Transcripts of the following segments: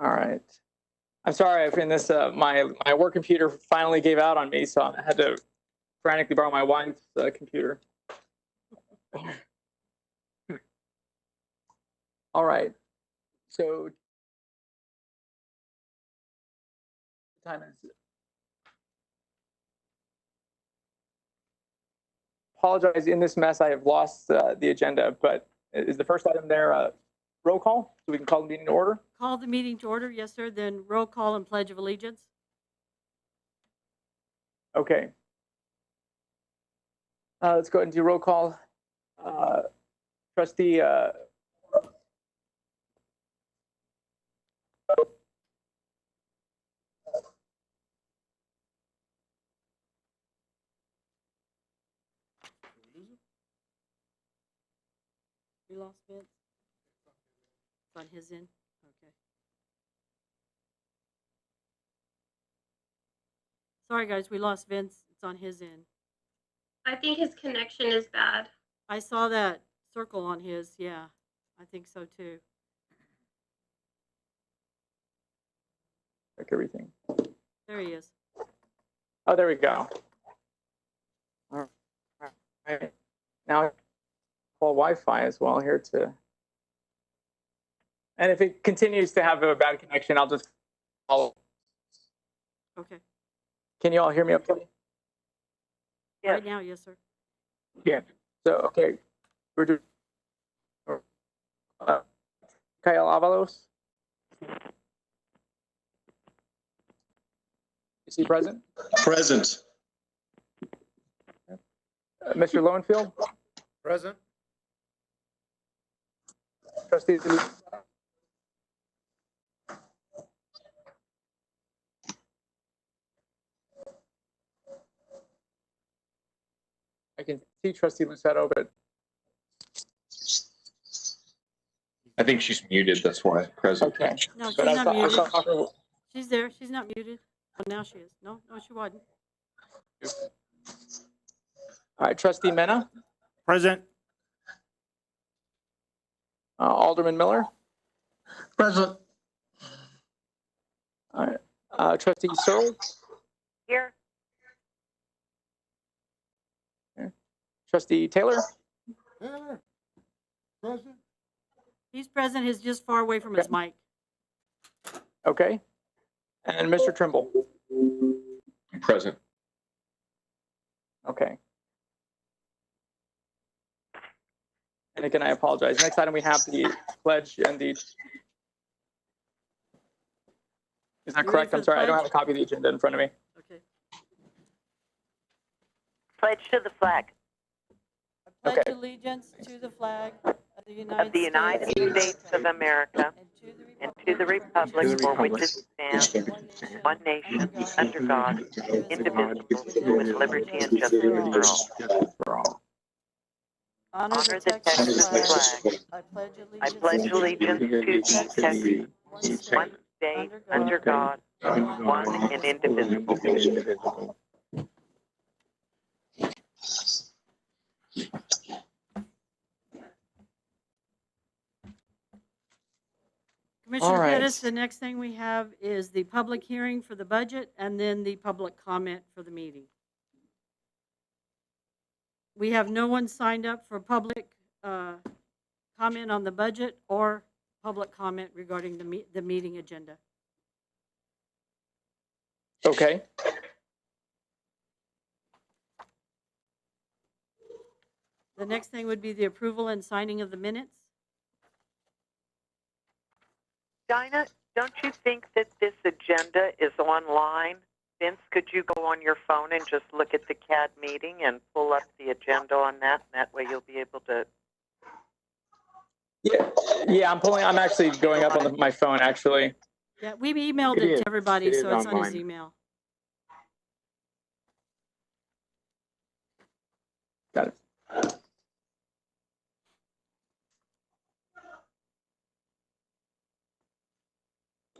All right. I'm sorry if in this, my work computer finally gave out on me, so I had to frantically borrow my wife's computer. All right. So time is. Apologize, in this mess, I have lost the agenda, but is the first item there roll call, so we can call the meeting to order? Call the meeting to order, yes, sir. Then roll call and pledge of allegiance. Okay. Let's go ahead and do roll call. Trustee We lost Vince. It's on his end. Okay. Sorry, guys, we lost Vince. It's on his end. I think his connection is bad. I saw that circle on his. Yeah, I think so too. check everything. There he is. Oh, there we go. All right. Now, call Wi-Fi as well here to. And if it continues to have a bad connection, I'll just follow. Okay. Can you all hear me okay? Yes. Right now, yes, sir. Yeah. So, okay. We're doing. Kyle Avalos. Is he present? Present. Mr. Lowenfield? Present. Trustee I can see Trustee Lucetto, but I think she's muted, that's why. Present. okay. No, she's But not muted. her. She's there. She's not muted. Oh, now she is. No, she wasn't. All right, Trustee Mena, Present. Alderman Miller, Present. all right, Trustee Searle, Here. Trustee Taylor, Present. He's present. He's just far away from his mic. okay, and Mr. Trimble, Present. okay. And again, I apologize. Next item we have the pledge and the. Is that You ready correct? for I'm the sorry, I don't pledge? have a copy of the agenda in front of me. Okay. Pledge to the flag I pledge Okay. allegiance to the flag of the of the United States of America and to the republic for which it stands, one nation, under God, indivisible, with liberty and justice for all. Honor Honor the text of the flag. I pledge allegiance to the text, one state, under God, one and indivisible. Commissioner All right. Pettis, the next thing we have is the public hearing for the budget and then the public comment for the meeting. We have no one signed up for public comment on the budget or public comment regarding the meeting agenda. Okay. The next thing would be the approval and signing of the minutes. Dinah, don't you think that this agenda is online? Vince, could you go on your phone and just look at the CAD meeting and pull up the agenda on that? And that way you'll be able to. Yeah, I'm actually going up on my phone, actually. Yeah, we've emailed it to everybody, so it's on his email. Got it.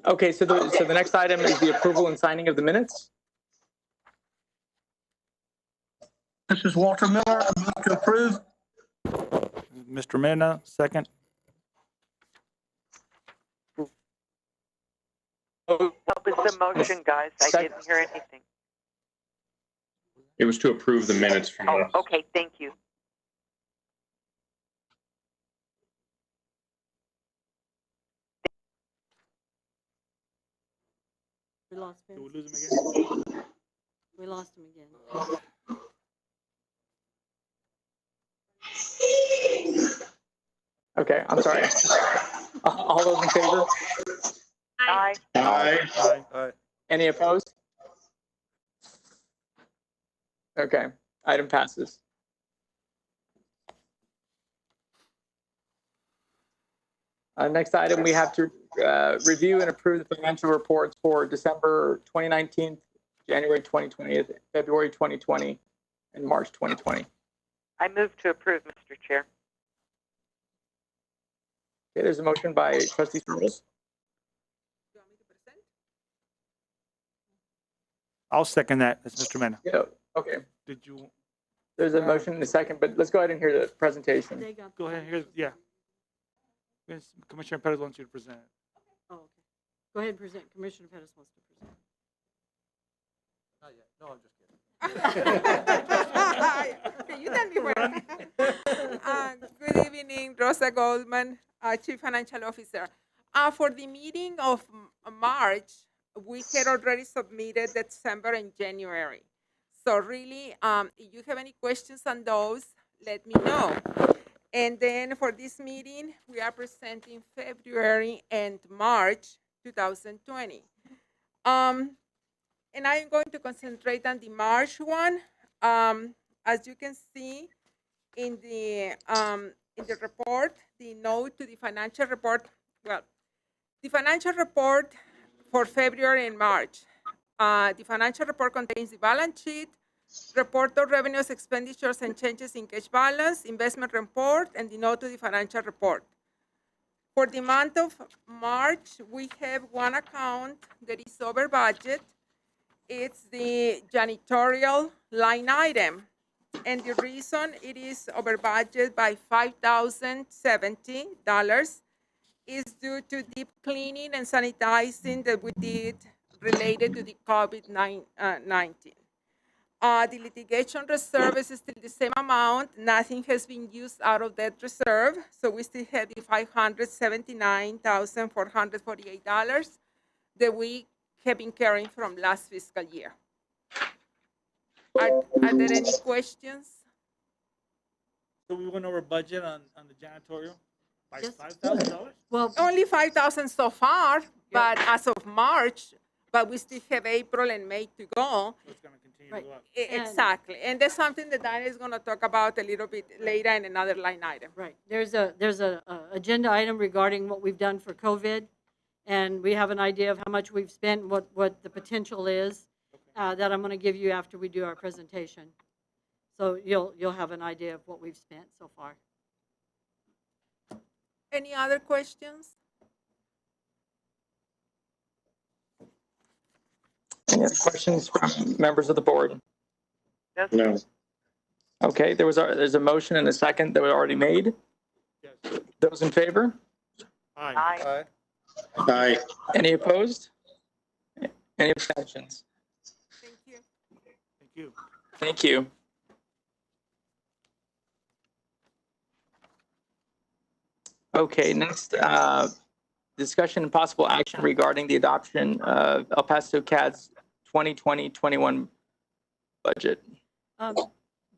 Okay, so the next item is the approval and signing of the minutes. This is Walter Miller. I move to approve. Mr. Mena, second. motion, guys? I Second. didn't hear anything. It was to approve the minutes from Oh, the, okay, thank you. We lost Did Vince. we lose him again? We lost him again. Okay, I'm sorry. All those in favor? Aye. aye, Aye. Any opposed? Okay, item passes. Next item, we have to review and approve the financial reports for December 2019, January 2020, February 2020, and March 2020. I move to approve, Mr. Chair. Okay, there's a motion by trustee Charles. I'll second that. That's Mr. Mena. Yeah, okay. Did you, There's a motion in a second, but let's go ahead and hear the presentation. They got. go ahead, here's, yeah. Yes, Commissioner Perez wants you to present. Oh, okay. Go ahead and present. Commissioner Pettis wants to present. Not yet. No, I'm just kidding. You tell me where. Good evening, Rosa Goldman, Chief Financial Officer. For the meeting of March, we had already submitted December and January. So really, if you have any questions on those, let me know. And then for this meeting, we are presenting February and March 2020. And I'm going to concentrate on the March one. As you can see in the report, the note to the financial report, well, the financial report for February and March. The financial report contains the balance sheet, report of revenues, expenditures, and changes in cash balance, investment report, and the note to the financial report. For the month of March, we have one account that is over budget. It's the janitorial line item. And the reason it is over budget by $5,070 is due to deep cleaning and sanitizing that we did related to the COVID-19. The litigation reserve is still the same amount. Nothing has been used out of that reserve. So we still have the $579,448 that we have been carrying from last fiscal year. Are there any questions? So we went over budget on the janitorial by Yes. $5,000? Well, Only 5,000 so far, but as of March, but we still have April and May to go. So it's gonna continue Right. to go up. Exactly. And that's something that Diana is going to talk about a little bit later in another line item. right. There's a agenda item regarding what we've done for COVID, and we have an idea of how much we've spent, what the potential is, that I'm going to give you after we do our presentation. So you'll have an idea of what we've spent so far. Any other questions? Any other questions from members of the board? no, Okay, there's a motion and a second that was already made. Yes. Those in favor? Aye. Aye. aye, Any opposed? Any abstentions? Thank you. Thank you. Thank you. Okay, next, discussion and possible action regarding the adoption of El Paso CAD's 2020-21 budget.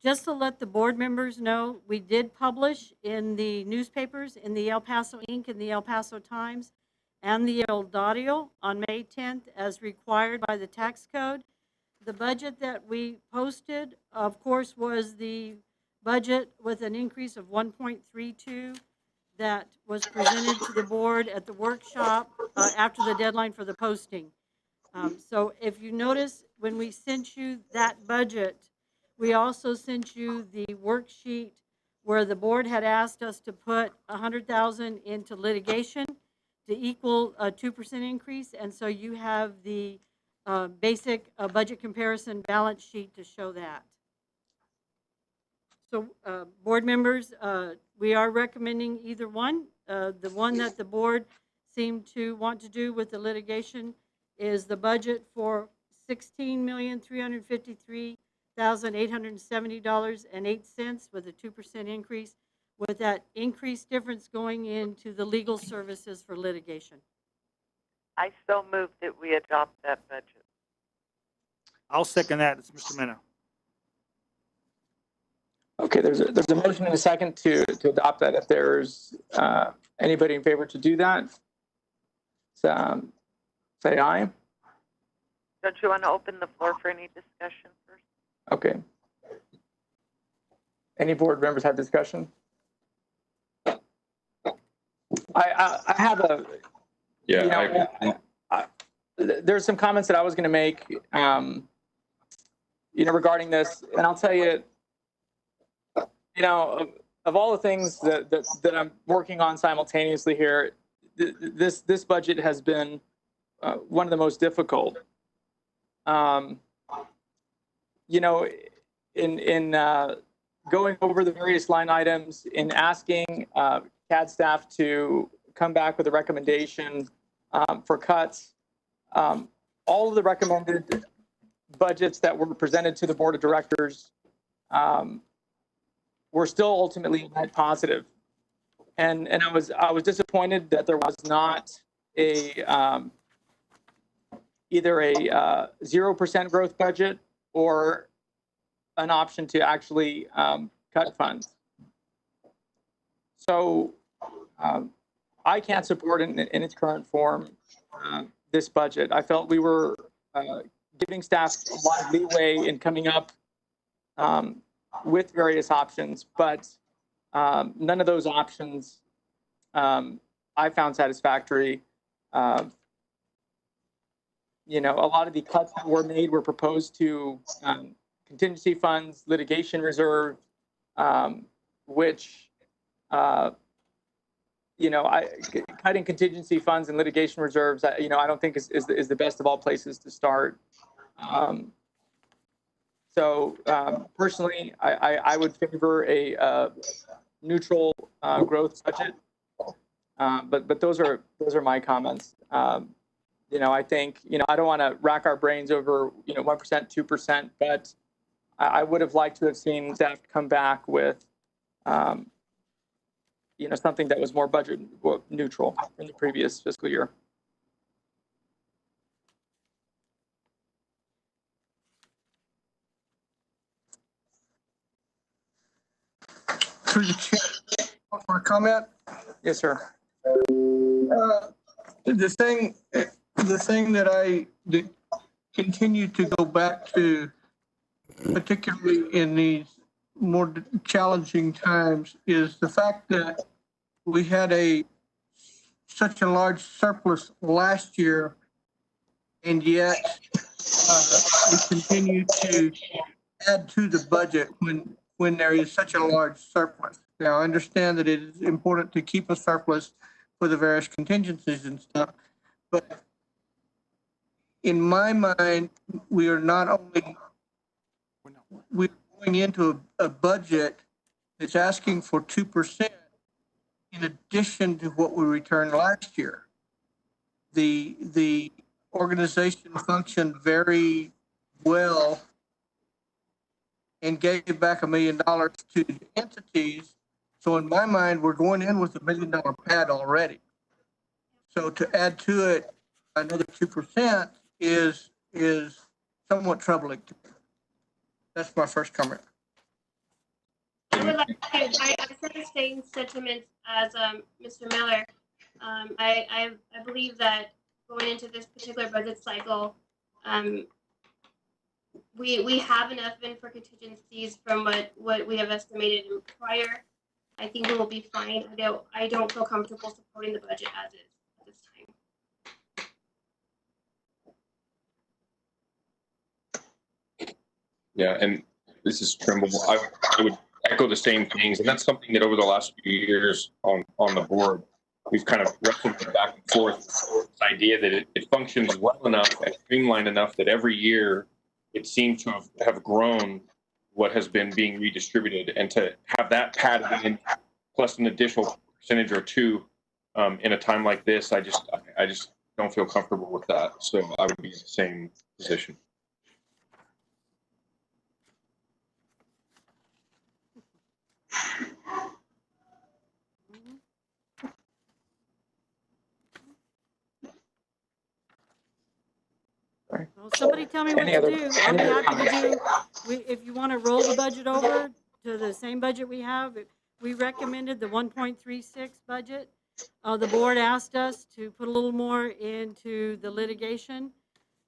Just to let the board members know, we did publish in the newspapers, in the El Paso Inc. and the El Paso Times and the El Dario on May 10th as required by the tax code. The budget that we posted, of course, was the budget with an increase of 1.32 that was presented to the board at the workshop after the deadline for the posting. So if you notice, when we sent you that budget, we also sent you the worksheet where the board had asked us to put $100,000 into litigation to equal a 2% increase. And so you have the basic budget comparison balance sheet to show that. So board members, we are recommending either one. The one that the board seemed to want to do with the litigation is the budget for $16,353,870.08 with a 2% increase, with that increased difference going into the legal services for litigation. I so move that we adopt that budget. I'll second that. It's Mr. Mena. Okay, there's a motion and a second to adopt that. If there's anybody in favor to do that, say aye. Don't you want to open the floor for any discussion first? Okay. Any board members have discussion? I have a, Yeah, there's some comments that I was going to make, regarding this, and I'll tell you, of all the things that I'm working on simultaneously here, this budget has been one of the most difficult. In going over the various line items, in asking CAD staff to come back with a recommendation for cuts, all of the recommended budgets that were presented to the board of directors were still ultimately net positive, and I was disappointed that there was not either a 0% growth budget or an option to actually cut funds. So I can't support in its current form this budget. I felt we were giving staff a lot of leeway in coming up with various options, but none of those options I found satisfactory. A lot of the cuts that were made were proposed to contingency funds, litigation reserve, which, cutting contingency funds and litigation reserves, I don't think is the best of all places to start. So personally, I would favor a neutral growth budget. But those are my comments. I think, I don't want to rack our brains over, 1%, 2%, but I would have liked to have seen staff come back with, something that was more budget neutral in the previous fiscal year. Through the chair, for a comment. Yes, sir. The thing that I continue to go back to, particularly in these more challenging times, is the fact that we had such a large surplus last year, and yet we continue to add to the budget when there is such a large surplus. Now, I understand that it is important to keep a surplus for the various contingencies and stuff, but in my mind, we're going into a budget that's asking for 2% in addition to what we returned last year. The organization functioned very well and gave back $1 million to the entities. So in my mind, we're going in with $1 million pad already. So to add to it another 2% is somewhat troubling to me. That's my first comment. I would like to, I said the same sentiments as Mr. Miller. I believe that going into this particular budget cycle, we have enough in for contingencies from what we have estimated in prior. I think we will be fine. I don't feel comfortable supporting the budget as is at this time. yeah, and this is Trimble. I would echo the same things, and that's something that over the last few years on the board, we've kind of wrestled back and forth. This idea that it functions well enough and streamlined enough that every year it seems to have grown what has been being redistributed, and to have that padded in plus an additional percentage or two in a time like this, I just don't feel comfortable with that. So I would be in the same position. Well, somebody tell me what Any to other- do. I'll be any other happy to comments? do, if you want to roll the budget over to the same budget we have, we recommended the 1.36 budget. The board asked us to put a little more into the litigation.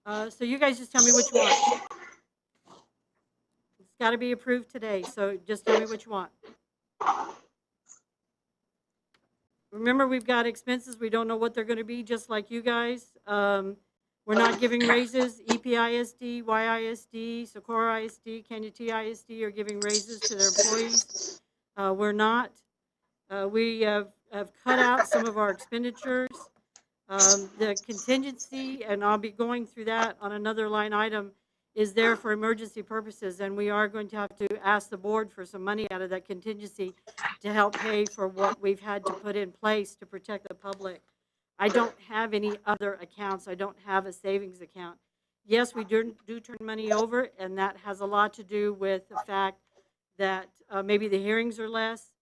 So you guys just tell me what you want. It's got to be approved today, so just tell me what you want. Remember, we've got expenses. We don't know what they're going to be, just like you guys. We're not giving raises. EPISD, YISD, Socorro ISD, Kenya TISD are giving raises to their employees. We're not. We have cut out some of our expenditures. The contingency, and I'll be going through that on another line item, is there for emergency purposes, and we are going to have to ask the board for some money out of that contingency to help pay for what we've had to put in place to protect the public. I don't have any other accounts. I don't have a savings account. Yes, we do turn money over, and that has a lot to do with the fact that maybe the hearings are less.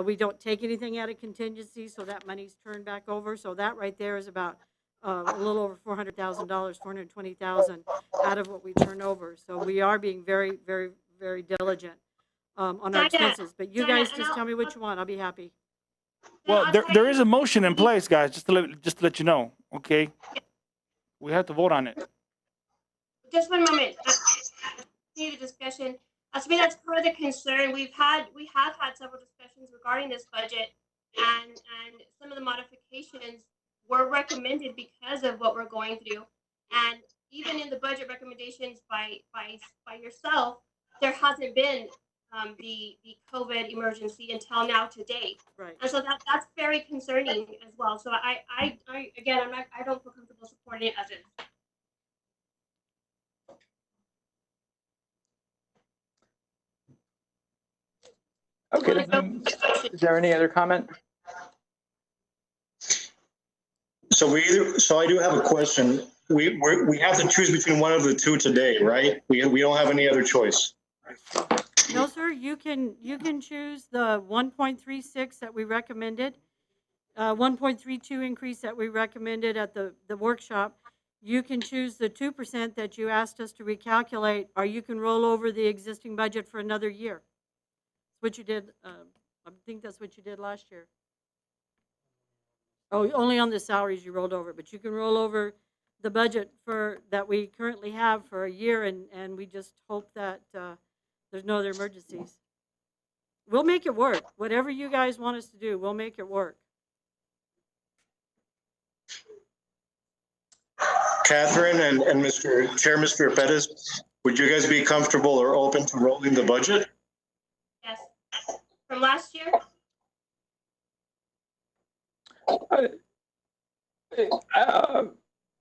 We don't take anything out of contingency, so that money's turned back over. So that right there is about a little over $400,000, $420,000 out of what we turn over. So we are being very, very, very diligent on our expenses. But you guys just tell me what you want. I'll be happy. Well, there is a motion in place, guys, just to let you know, okay? We have to vote on it. Just one moment. Need a discussion. To me, that's part of the concern. We have had several discussions regarding this budget, and some of the modifications were recommended because of what we're going through. And even in the budget recommendations by yourself, there hasn't been the COVID emergency until now to date. Right. And so that's very concerning as well. So I again, I don't feel comfortable supporting it as is. Okay, is there any other comment? So I do have a question. We have to choose between one of the two today, right? We don't have any other choice. No, sir, you can choose the 1.36 that we recommended, 1.32 increase that we recommended at the workshop. You can choose the 2% that you asked us to recalculate, or you can roll over the existing budget for another year. What you did, I think that's what you did last year. Oh, only on the salaries you rolled over, but you can roll over the budget that we currently have for a year, and we just hope that there's no other emergencies. We'll make it work. Whatever you guys want us to do, we'll make it work. Catherine and Mr. Chair, Mr. Pettis, would you guys be comfortable or open to rolling the budget? Yes. From last year?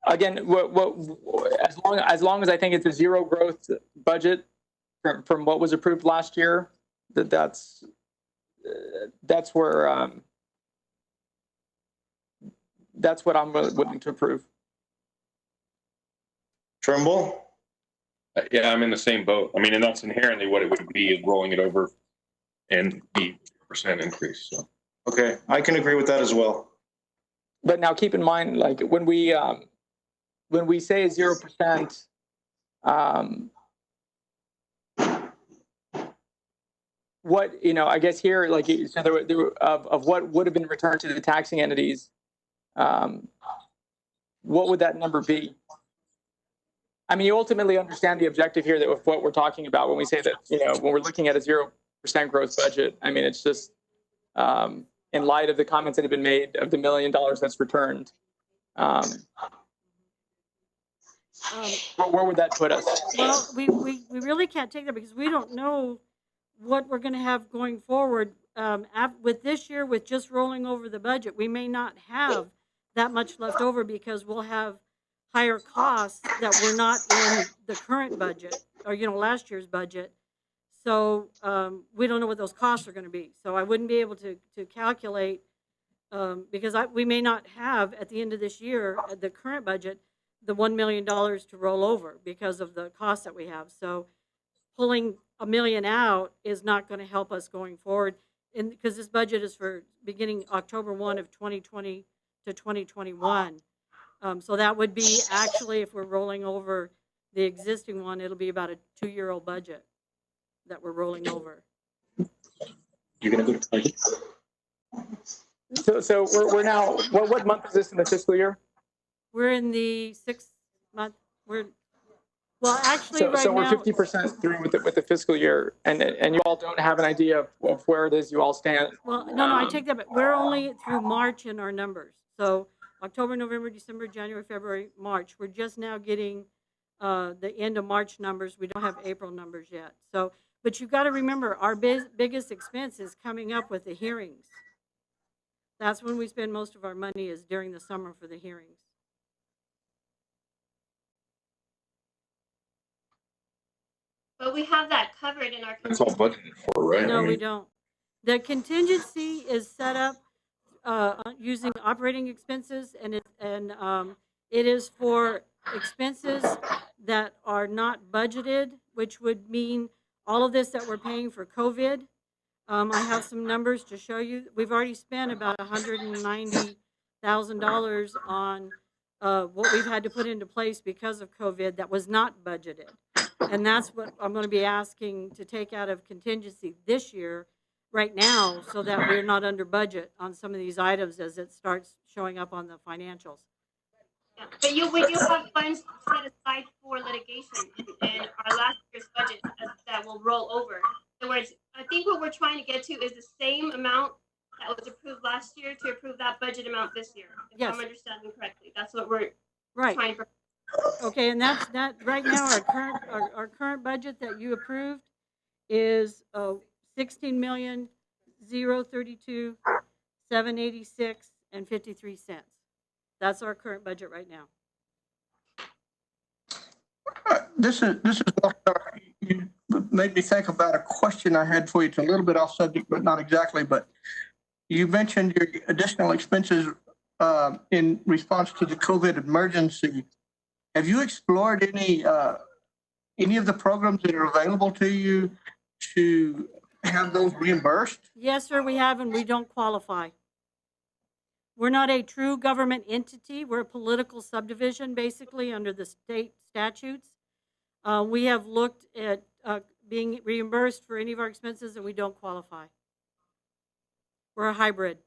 Again, as long as I think it's a zero growth budget from what was approved last year, that's where that's what I'm willing to approve. Trimble? Yeah, I'm in the same boat. I mean, and that's inherently what it would be, is rolling it over and the % increase. So. Okay, I can agree with that as well. But now keep in mind, like when we say 0%, what, I guess here, like, so there of what would have been returned to the taxing entities, what would that number be? I mean, you ultimately understand the objective here that with what we're talking about when we say that, when we're looking at a 0% growth budget. I mean, it's just in light of the comments that have been made of the $1 million that's returned. Where would that put us? Well, we really can't take that because we don't know what we're going to have going forward. With this year, with just rolling over the budget, we may not have that much left over because we'll have higher costs that were not in the current budget or, last year's budget. So we don't know what those costs are going to be. So I wouldn't be able to calculate because we may not have at the end of this year, at the current budget, the $1 million to roll over because of the costs that we have. So pulling $1 million out is not going to help us going forward, because this budget is for beginning October 1 of 2020 to 2021. So that would be actually, if we're rolling over the existing one, it'll be about a 2-year-old budget that we're rolling over. You're gonna go to Target? So we're now, what month is this in the fiscal year? We're in the 6th month. Well, actually, So, right so we're now, 50% through with the fiscal year, and you all don't have an idea of where it is you all stand. well, no, I take that back. We're only through March in our numbers. So October, November, December, January, February, March. We're just now getting the end of March numbers. We don't have April numbers yet. So, but you've got to remember, our biggest expense is coming up with the hearings. That's when we spend most of our money, is during the summer for the hearings. But we have that covered in our. That's all budgeted for, right? No, I we mean, don't. The contingency is set up using operating expenses, and it is for expenses that are not budgeted, which would mean all of this that we're paying for COVID. I have some numbers to show you. We've already spent about $190,000 on what we've had to put into place because of COVID that was not budgeted. And that's what I'm going to be asking to take out of contingency this year, right now, so that we're not under budget on some of these items as it starts showing up on the financials. Yeah, but we do have funds set aside for litigation in our last year's budget that will roll over. In other words, I think what we're trying to get to is the same amount that was approved last year to approve that budget amount this year. If Yes. I'm understanding correctly, that's what we're Right. trying for. Okay, and that's that. Right now, our current budget that you approved is $16,032,786.53. That's our current budget right now. This is you made me think about a question I had for you. It's a little bit off subject, but not exactly. But you mentioned your additional expenses in response to the COVID emergency. Have you explored any of the programs that are available to you to have those reimbursed? Yes, sir, we have, and we don't qualify. We're not a true government entity. We're a political subdivision, basically, under the state statutes. We have looked at being reimbursed for any of our expenses, and we don't qualify. We're a hybrid.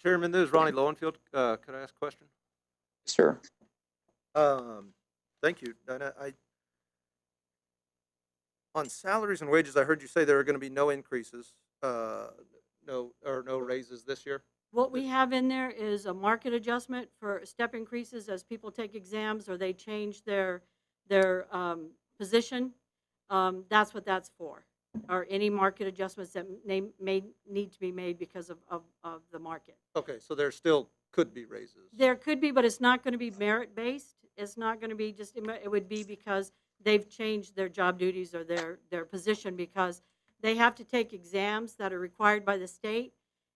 Chairman, this is Ronnie Lowenfield. Could I ask a question? Sure. Thank you, Dinah. On salaries and wages, I heard you say there are going to be no increases, no raises this year. What we have in there is a market adjustment for step increases as people take exams or they change their position. That's what that's for, or any market adjustments that may need to be made because of the market. Okay, so there still could be raises. There could be, but it's not going to be merit-based. It's not going to be just, it would be because they've changed their job duties or their position, because they have to take exams that are required by the state.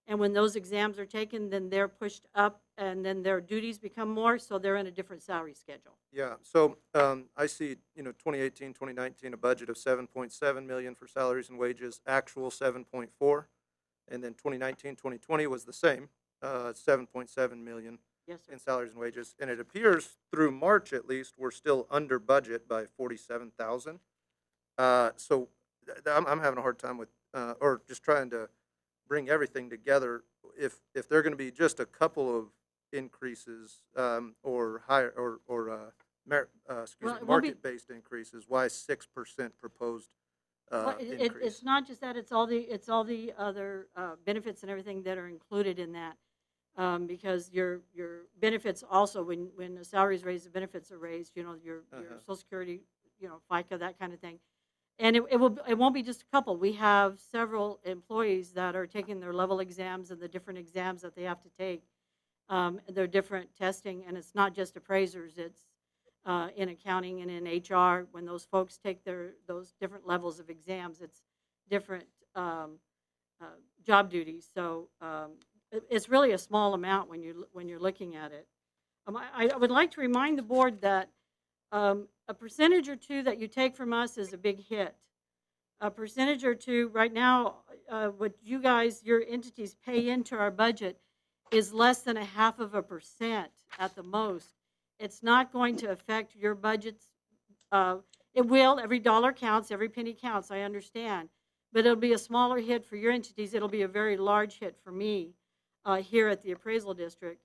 And when those exams are taken, then they're pushed up, and then their duties become more, so they're in a different salary schedule. Yeah, so I see, 2018, 2019, a budget of 7.7 million for salaries and wages, actual 7.4, and then 2019, 2020 was the same, 7.7 million Yes, sir. in salaries and wages, and it appears through March at least we're still under budget by 47,000. So I'm having a hard time with, or just trying to bring everything together. If there are going to be just a couple of increases or higher or market-based increases, why 6% proposed increase? It's not just that; it's all the other benefits and everything that are included in that. Because your benefits also, when the salary is raised, the benefits are raised. Your Social Security, FICA, that kind of thing. And it won't be just a couple. We have several employees that are taking their level exams and the different exams that they have to take. They're different testing, and it's not just appraisers. It's in accounting and in HR. When those folks take those different levels of exams, it's different job duties. So it's really a small amount when you're looking at it. I would like to remind the board that a percentage or two that you take from us is a big hit. A percentage or two right now, what you guys, your entities pay into our budget is less than 0.5% at the most. It's not going to affect your budgets. It will, every dollar counts, every penny counts, I understand. But it'll be a smaller hit for your entities. It'll be a very large hit for me here at the appraisal district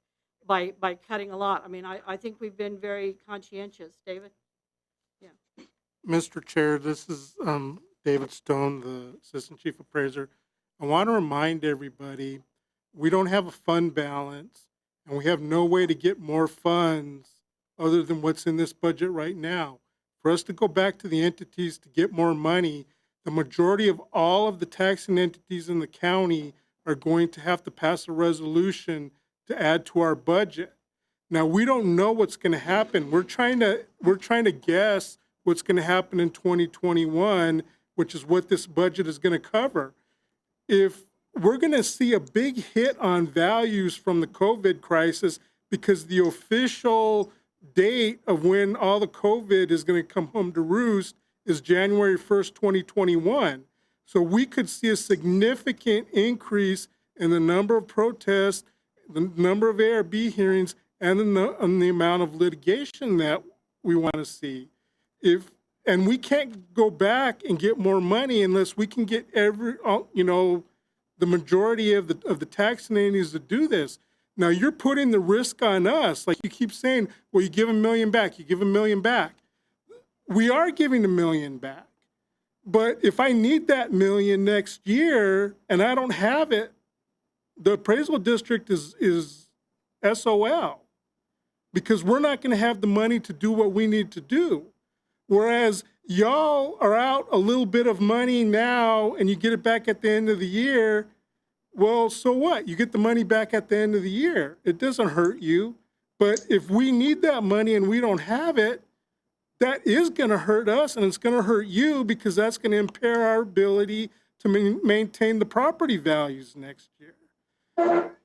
by cutting a lot. I mean, I think we've been very conscientious. David? Yeah. Mr. Chair, this is David Stone, the Assistant Chief Appraiser. I want to remind everybody, we don't have a fund balance, and we have no way to get more funds other than what's in this budget right now. For us to go back to the entities to get more money, the majority of all of the taxing entities in the county are going to have to pass a resolution to add to our budget. Now, we don't know what's going to happen. We're trying to guess what's going to happen in 2021, which is what this budget is going to cover. If we're going to see a big hit on values from the COVID crisis, because the official date of when all the COVID is going to come home to roost is January 1st, 2021. So we could see a significant increase in the number of protests, the number of ARB hearings, and the amount of litigation that we want to see. And we can't go back and get more money unless we can get the majority of the taxing entities to do this. Now, you're putting the risk on us. Like you keep saying, well, you give $1 million back, you give $1 million back. We are giving $1 million back. But if I need that $1 million next year and I don't have it, the appraisal district is SOL, because we're not going to have the money to do what we need to do. Whereas y'all are out a little bit of money now and you get it back at the end of the year. Well, so what? You get the money back at the end of the year. It doesn't hurt you. But if we need that money and we don't have it, that is going to hurt us, and it's going to hurt you, because that's going to impair our ability to maintain the property values next year.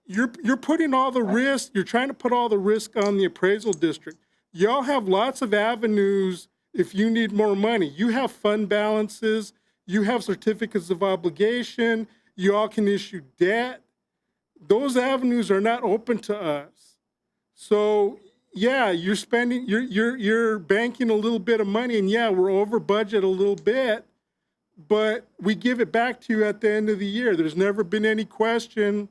You're putting all the risk, you're trying to put all the risk on the appraisal district. Y'all have lots of avenues if you need more money. You have fund balances, you have certificates of obligation, you all can issue debt. Those avenues are not open to us. So yeah, you're spending, you're banking a little bit of money, and yeah, we're over budget a little bit, but we give it back to you at the end of the year. There's never been any question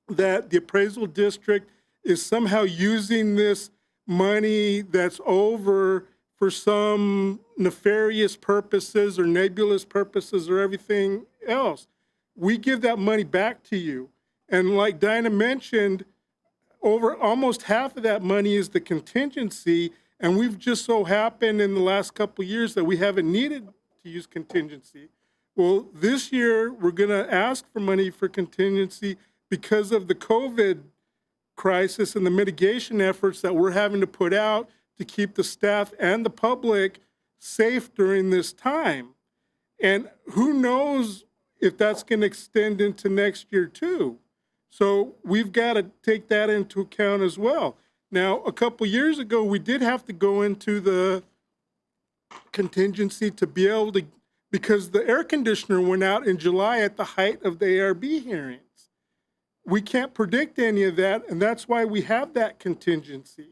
that the appraisal district is somehow using this money that's over for some nefarious purposes or nebulous purposes or everything else. We give that money back to you. And like Dinah mentioned, over almost half of that money is the contingency, and we've just so happened in the last couple of years that we haven't needed to use contingency. Well, this year we're going to ask for money for contingency because of the COVID crisis and the mitigation efforts that we're having to put out to keep the staff and the public safe during this time. And who knows if that's going to extend into next year too. So we've got to take that into account as well. Now, a couple years ago, we did have to go into the contingency to be able to, because the air conditioner went out in July at the height of the ARB hearings. We can't predict any of that, and that's why we have that contingency.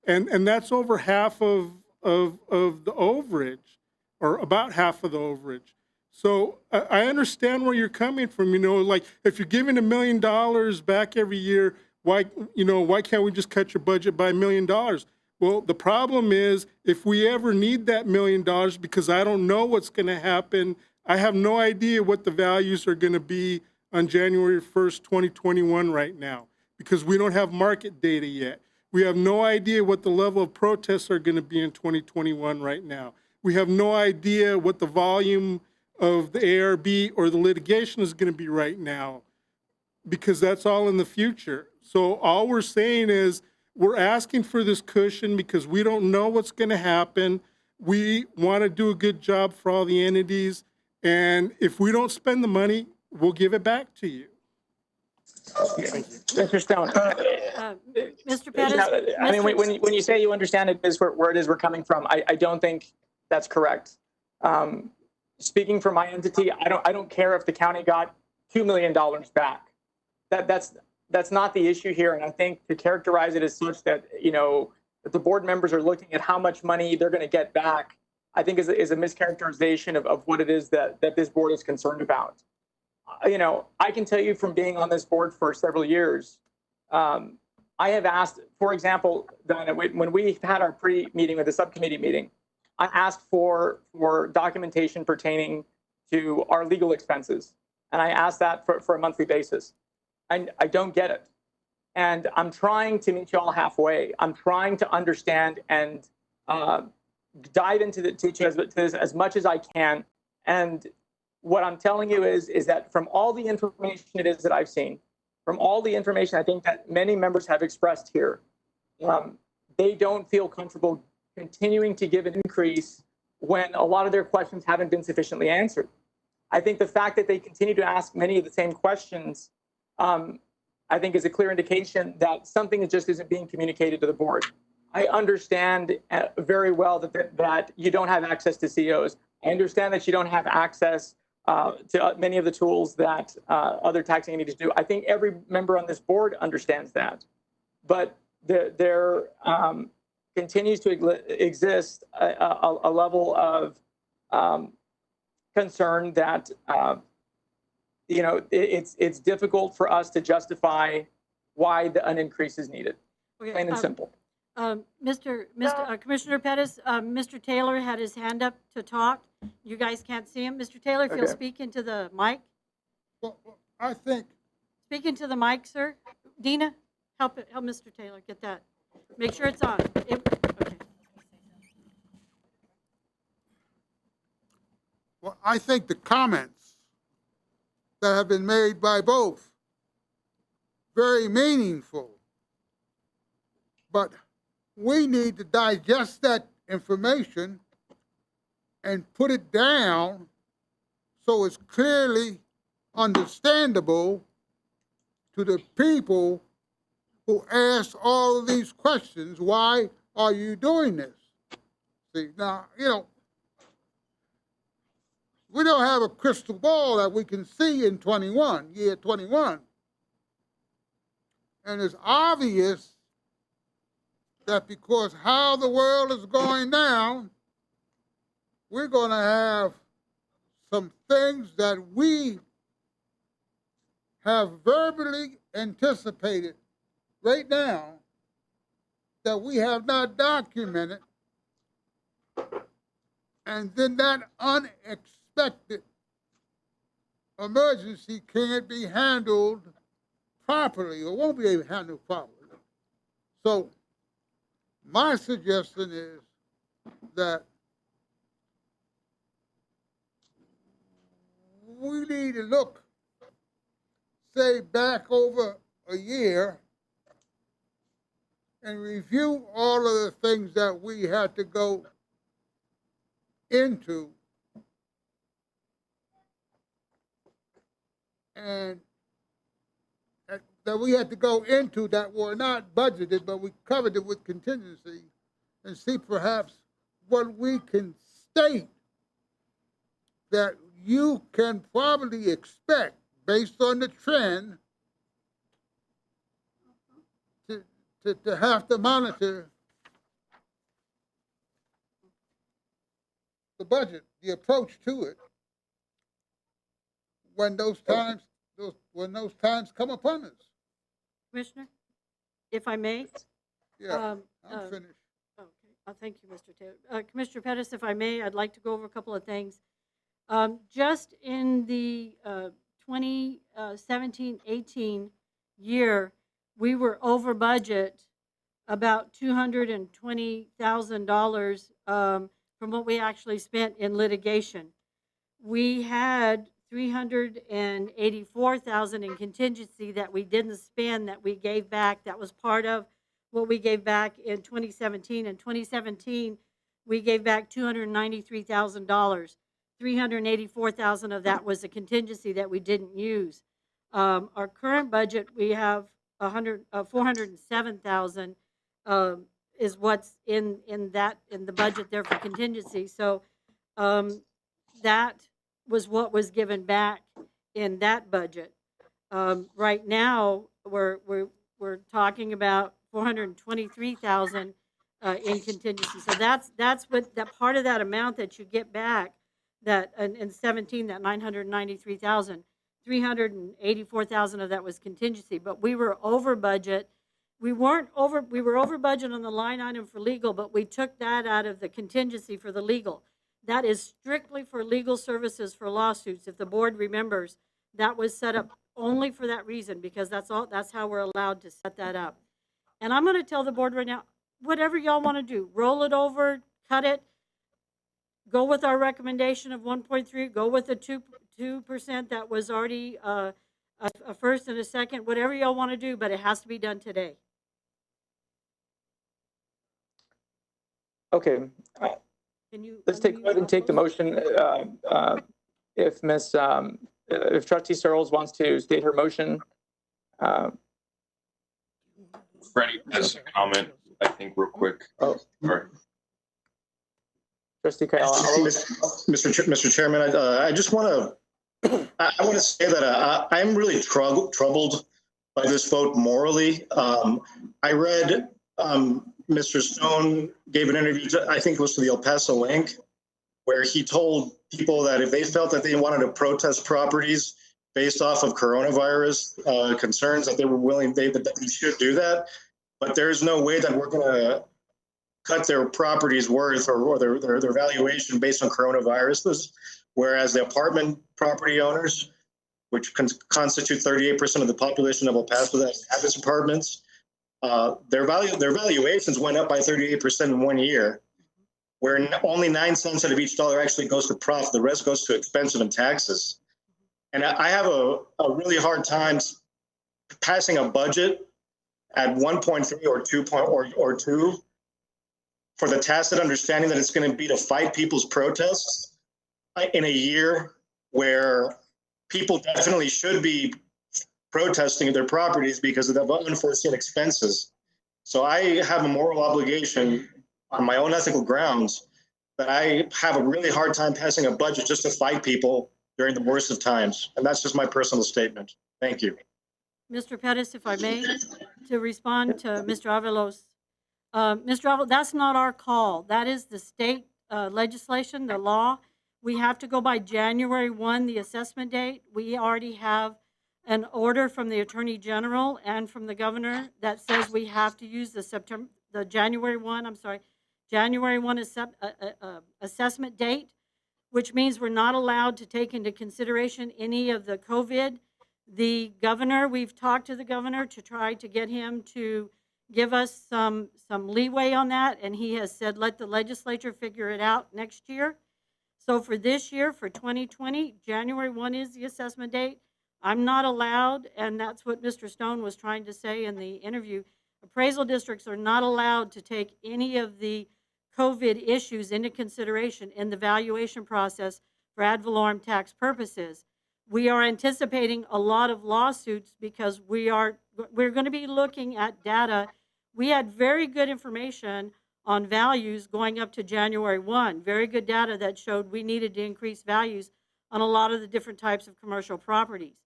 And that's over half of the overage, or about half of the overage. So I understand where you're coming from. Like if you're giving $1 million back every year, why can't we just cut your budget by $1 million? Well, the problem is if we ever need that $1 million, because I don't know what's going to happen, I have no idea what the values are going to be on January 1st, 2021 right now, because we don't have market data yet. We have no idea what the level of protests are going to be in 2021 right now. We have no idea what the volume of the ARB or the litigation is going to be right now, because that's all in the future. So all we're saying is we're asking for this cushion because we don't know what's going to happen. We want to do a good job for all the entities. And if we don't spend the money, we'll give it back to you. Mr. Stone. Mr. Pettis? I mean, when you say you understand it is where it is we're coming from, I don't think that's correct. Speaking for my entity, I don't care if the county got $2 million back. That's not the issue here. And I think to characterize it as such that, that the board members are looking at how much money they're going to get back, I think is a mischaracterization of what it is that this board is concerned about. I can tell you from being on this board for several years, I have asked, for example, Donna, when we had our pre-meeting with the subcommittee meeting, I asked for documentation pertaining to our legal expenses. And I asked that for a monthly basis. And I don't get it. And I'm trying to meet you all halfway. I'm trying to understand and dive into this as much as I can. And what I'm telling you is that from all the information it is that I've seen, from all the information I think that many members have expressed here, they don't feel comfortable continuing to give an increase when a lot of their questions haven't been sufficiently answered. I think the fact that they continue to ask many of the same questions, I think is a clear indication that something just isn't being communicated to the board. I understand very well that you don't have access to COs. I understand that you don't have access to many of the tools that other taxing entities do. I think every member on this board understands that. But there continues to exist a level of concern that it's difficult for us to justify why an increase is needed. Plain and simple. Commissioner Pettis, Mr. Taylor had his hand up to talk. You guys can't see him. Mr. Taylor, if you'll speak into the mic. Well, I think. Speak into the mic, sir. Dina, help Mr. Taylor get that. Make sure it's on. Okay. Well, I think the comments that have been made by both very meaningful, but we need to digest that information and put it down so it's clearly understandable to the people who ask all of these questions. Why are you doing this? See, now, we don't have a crystal ball that we can see in year 21. And it's obvious that because how the world is going now, we're going to have some things that we have verbally anticipated right now that we have not documented, and then that unexpected emergency can't be handled properly or won't be able to handle properly. So my suggestion is that we need to look, say, back over a year and review all of the things that we had to go into and that we had to go into that were not budgeted, but we covered it with contingency, and see perhaps what we can state that you can probably expect based on the trend to have to monitor the budget, the approach to it, when those times come upon us. Commissioner, if I may. Yeah, I'm finished. Okay, thank you, Mr. Taylor. Commissioner Pettis, if I may, I'd like to go over a couple of things. Just in the 2017-18 year, we were over budget about $220,000 from what we actually spent in litigation. We had $384,000 in contingency that we didn't spend, that we gave back. That was part of what we gave back in 2017. In 2017, we gave back $293,000. 384,000 of that was a contingency that we didn't use. Our current budget, we have 407,000 is what's in the budget there for contingency. So that was what was given back in that budget. Right now, we're talking about 423,000 in contingency. So that's what that part of that amount that you get back, that in 17, that 993,000, 384,000 of that was contingency. But we were over budget. We were over budget on the line item for legal, but we took that out of the contingency for the legal. That is strictly for legal services for lawsuits. If the board remembers, that was set up only for that reason, because that's how we're allowed to set that up. And I'm going to tell the board right now, whatever y'all want to do, roll it over, cut it, go with our recommendation of 1.3, go with the 2% that was already a first and a second, whatever y'all want to do, but it has to be done today. Okay. Let's go ahead and take the motion. If Trustee Searles wants to state her motion. Freddie has a comment, I think, real quick. Oh, sorry. Trustee Kyle. Mr. Chairman, I just want to say that I'm really troubled by this vote morally. I read Mr. Stone gave an interview, I think it was to the El Paso Link, where he told people that if they felt that they wanted to protest properties based off of coronavirus concerns, that they were willing, that they should do that. But there's no way that we're going to cut their property's worth or their valuation based on coronavirus. Whereas the apartment property owners, which constitute 38% of the population of El Paso that have its apartments, their valuations went up by 38% in 1 year, where only 9 cents out of each dollar actually goes to profit. The rest goes to expenses and taxes. And I have a really hard time passing a budget at 1.3 or 2 for the tacit understanding that it's going to be to fight people's protests in a year where people definitely should be protesting their properties because of the unforeseen expenses. So I have a moral obligation on my own ethical grounds that I have a really hard time passing a budget just to fight people during the worst of times. And that's just my personal statement. Thank you. Mr. Pettis, if I may, to respond to Mr. Avalos. Mr. Avalos, that's not our call. That is the state legislation, the law. We have to go by January 1, the assessment date. We already have an order from the Attorney General and from the governor that says we have to use the January 1 assessment date, which means we're not allowed to take into consideration any of the COVID. The governor, we've talked to the governor to try to get him to give us some leeway on that, and he has said let the legislature figure it out next year. So for this year, for 2020, January 1 is the assessment date. I'm not allowed, and that's what Mr. Stone was trying to say in the interview, appraisal districts are not allowed to take any of the COVID issues into consideration in the valuation process for ad valorem tax purposes. We are anticipating a lot of lawsuits because we're going to be looking at data. We had very good information on values going up to January 1, very good data that showed we needed to increase values on a lot of the different types of commercial properties.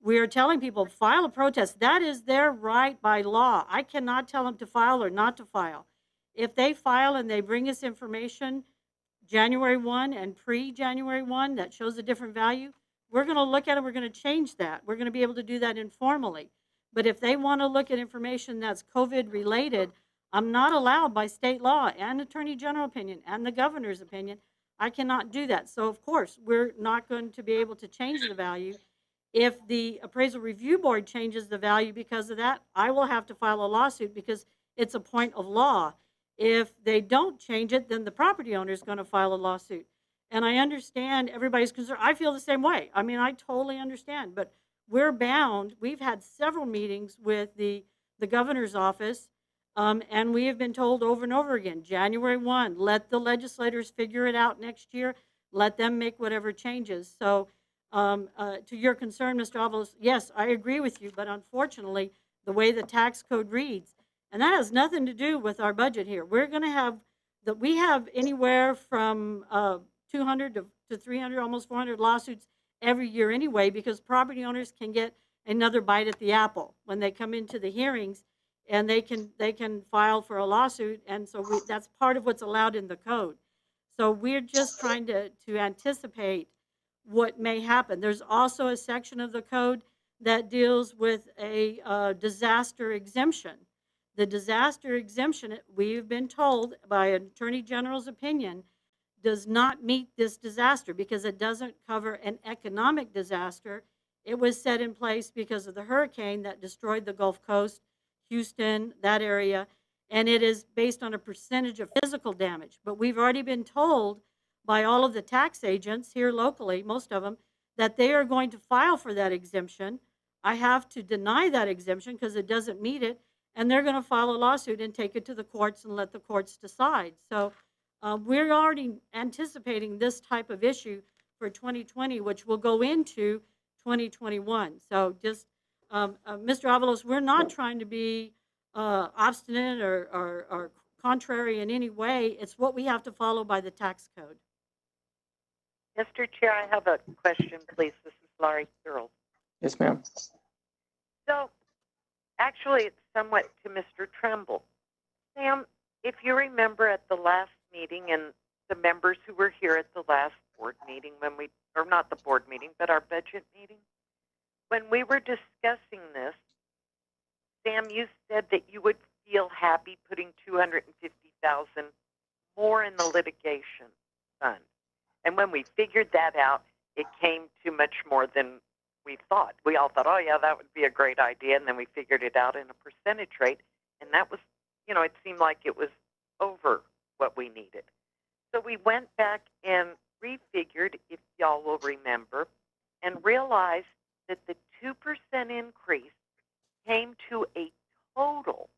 We are telling people, file a protest. That is their right by law. I cannot tell them to file or not to file. If they file and they bring us information January 1 and pre-January 1 that shows a different value, we're going to look at it, we're going to change that. We're going to be able to do that informally. But if they want to look at information that's COVID related, I'm not allowed by state law and Attorney General opinion and the governor's opinion. I cannot do that. So of course, we're not going to be able to change the value. If the appraisal review board changes the value because of that, I will have to file a lawsuit because it's a point of law. If they don't change it, then the property owner is going to file a lawsuit. And I understand everybody's concern. I feel the same way. I mean, I totally understand, but we're bound. We've had several meetings with the governor's office And we have been told over and over again, January 1, let the legislators figure it out next year. Let them make whatever changes. So to your concern, Mr. Avalos, yes, I agree with you, but unfortunately, the way the tax code reads, and that has nothing to do with our budget here. We're going to have, we have anywhere from 200 to 300, almost 400 lawsuits every year anyway, because property owners can get another bite at the apple when they come into the hearings, and they can file for a lawsuit, and so that's part of what's allowed in the code. So we're just trying to anticipate what may happen. There's also a section of the code that deals with a disaster exemption. The disaster exemption, we've been told by an Attorney General's opinion, does not meet this disaster because it doesn't cover an economic disaster. It was set in place because of the hurricane that destroyed the Gulf Coast, Houston, that area, and it is based on a percentage of physical damage. But we've already been told by all of the tax agents here locally, most of them, that they are going to file for that exemption. I have to deny that exemption because it doesn't meet it, and they're going to file a lawsuit and take it to the courts and let the courts decide. So we're already anticipating this type of issue for 2020, which will go into 2021. So just, Mr. Avalos, we're not trying to be obstinate or contrary in any way. It's what we have to follow by the tax code. Mr. Chair, I have a question, please. This is Laurie Searles. Yes, ma'am. So, actually, it's somewhat to Mr. Tremble. Sam, if you remember at the last meeting, and the members who were here at the last board meeting, when we, or not the board meeting, but our budget meeting, when we were discussing this, Sam, you said that you would feel happy putting $250,000 more in the litigation fund. And when we figured that out, it came to much more than we thought. We all thought, oh, yeah, that would be a great idea. And then we figured it out in a percentage rate. And that was, you know, it seemed like it was over what we needed. So we went back and refigured, if y'all will remember, and realized that the 2% increase came to a total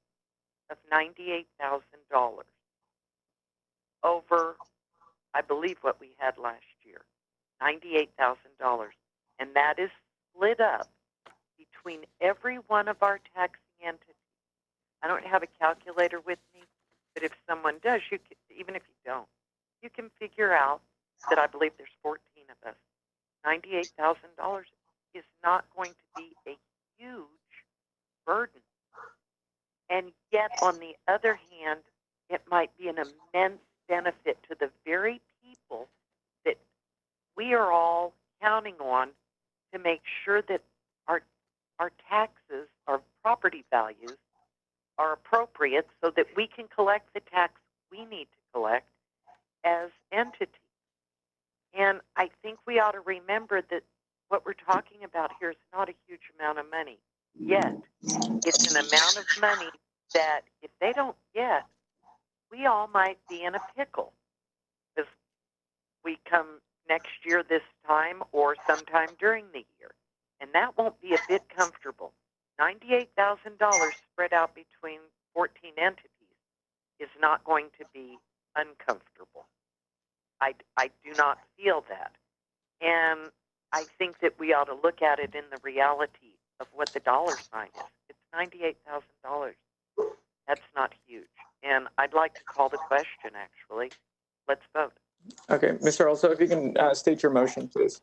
of $98,000 over, I believe, what we had last year, $98,000. And that is split up between every one of our taxing entities. I don't have a calculator with me, but if someone does, you can, even if you don't, you can figure out that I believe there's 14 of us. $98,000 is not going to be a huge burden. And yet, on the other hand, it might be an immense benefit to the very people that we are all counting on to make sure that our taxes, our property values, are appropriate so that we can collect the tax we need to collect as entities. And I think we ought to remember that what we're talking about here is not a huge amount of money. Yet, it's an amount of money that if they don't get, we all might be in a pickle. Because we come next year this time or sometime during the year. And that won't be a bit comfortable. $98,000 spread out between 14 entities is not going to be uncomfortable. I do not feel that. And I think that we ought to look at it in the reality of what the dollar sign is. It's $98,000. That's not huge. And I'd like to call the question, actually. Let's vote. Okay, Mr. Earl, so if you can state your motion, please.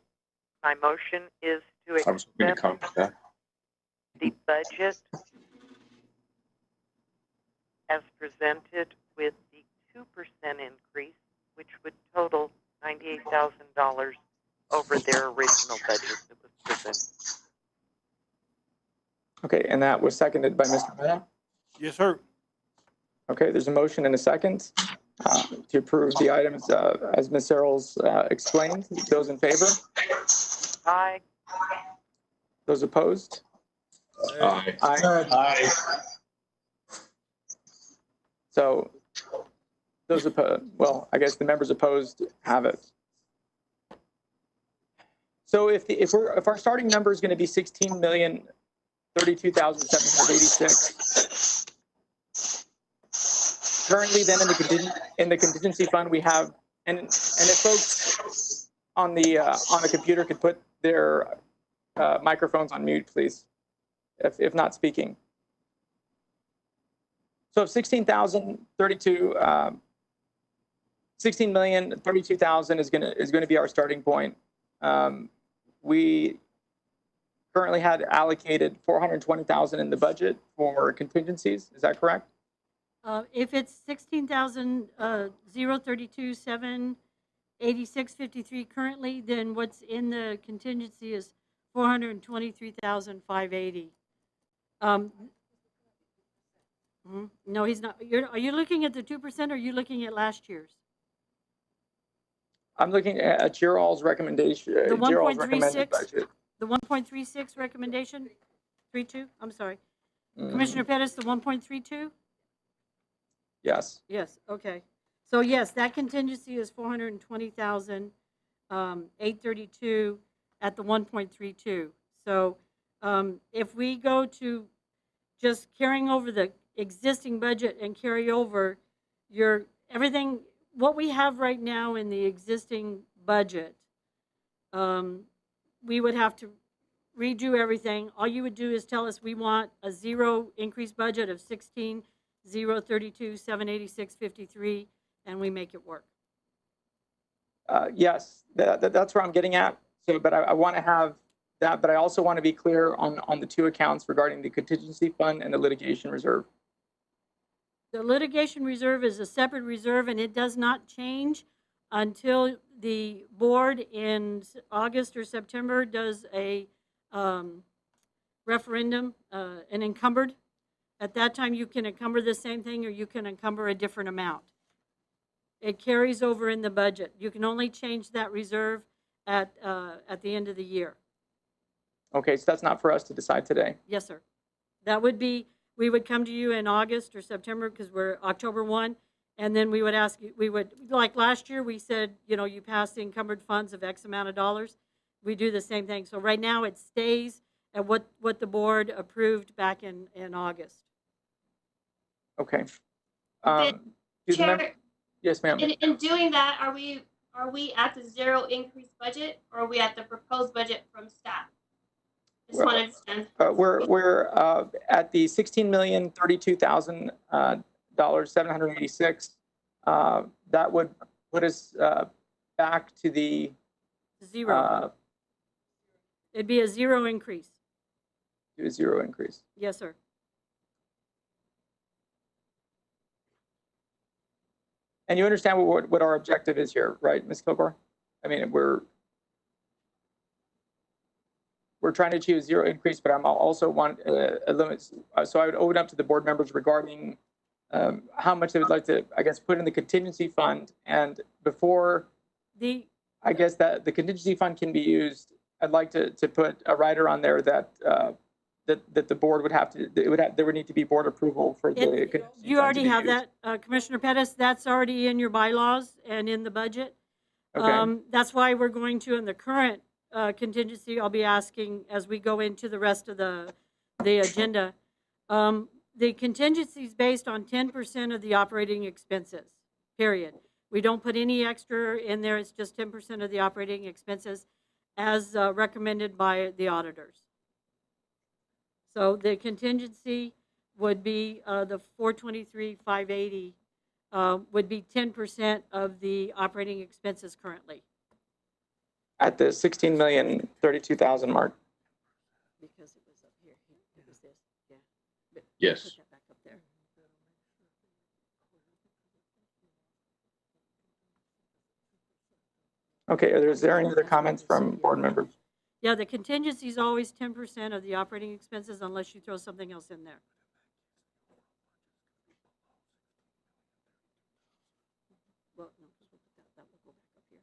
My motion is to I was going to accept comment that. the budget as presented with the 2% increase, which would total $98,000 over their original budget that was presented. Okay, and that was seconded by Mr. Mena? Yes, sir. Okay, there's a motion and a second to approve the items as Ms. Searles explained. Those in favor? Aye. Those opposed? Aye. Aye. So those opposed, well, I guess the members opposed have it. So if our starting number is going to be 16,032,786, currently then in the contingency fund, we have, and if folks on the computer could put their microphones on mute, please, if not speaking. So if 16,032,000 is gonna be our starting point. We currently had allocated 420,000 in the budget for contingencies. Is that correct? If it's 16,032,786.53 currently, then what's in the contingency is 423,580. No, he's not. Are you looking at the 2% or are you looking at last year's? I'm looking at your all's recommendation. The your all's recommended 1.36, budget. the 1.36 recommendation, 32, I'm sorry. Commissioner Pettis, the 1.32? Yes. Yes, okay. So yes, that contingency is 420,832 at the 1.32. So if we go to just carrying over the existing budget and carry over everything, what we have right now in the existing budget, we would have to redo everything. All you would do is tell us we want a zero increase budget of 16,032,786.53, and we make it work. Yes, that's where I'm getting at. So, but I want to have that, but I also want to be clear on the two accounts regarding the contingency fund and the litigation reserve. The litigation reserve is a separate reserve, and it does not change until the board in August or September does a referendum, an encumbered. At that time, you can encumber the same thing or you can encumber a different amount. It carries over in the budget. You can only change that reserve at the end of the year. Okay, so that's not for us to decide today. Yes, sir. That would be, we would come to you in August or September because we're October 1, and then we would ask you, like last year, we said, you passed the encumbered funds of X amount of dollars. We do the same thing. So right now it stays at what the board approved back in August. Okay. Chair, yes, ma'am. in doing that, are we at the zero increase budget, or are we at the proposed budget from staff? I just want to understand. We're at the $16,032,786. That would put us back to the zero. It'd be a zero increase. To a zero increase. Yes, sir. And you understand what our objective is here, right, Ms. Kilgore? I mean, we're trying to achieve a zero increase, but I'm also want a limit. So I would open up to the board members regarding how much they would like to, I guess, put in the contingency fund. And before I guess that the contingency fund can be used, I'd like to put a rider on there that that the board would have to, there would need to be board approval for the contingency you fund already to be have used. that, Commissioner Pettis. That's already in your bylaws and in the budget. Okay. That's why we're going to, in the current contingency, I'll be asking as we go into the rest of the agenda. The contingency is based on 10% of the operating expenses, period. We don't put any extra in there. It's just 10% of the operating expenses as recommended by the auditors. So the contingency would be the 423,580 would be 10% of the operating expenses currently. At the 16,032,000 mark. Because it was up here. It was this. Yeah. But Yes. put that back up there. Okay, is there any other comments from board members? Yeah, the contingency is always 10% of the operating expenses unless you throw something else in there. Well, no, we'll put that will go back up here.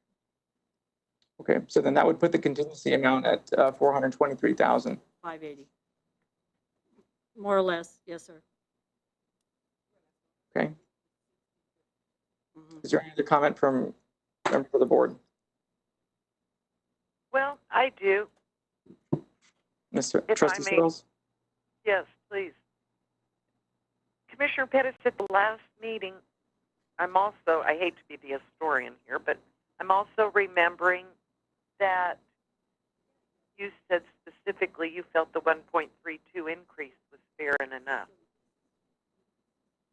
Okay, so then that would put the contingency amount at 423,000. 580. More or less, yes, sir. Okay. Is there any other comment from members of the board? Well, I do. Mr. If Trustee I may. Searles? Yes, please. Commissioner Pettis, at the last meeting, I'm also, I hate to be the historian here, but I'm also remembering that you said specifically you felt the 1.32 increase was fair and enough.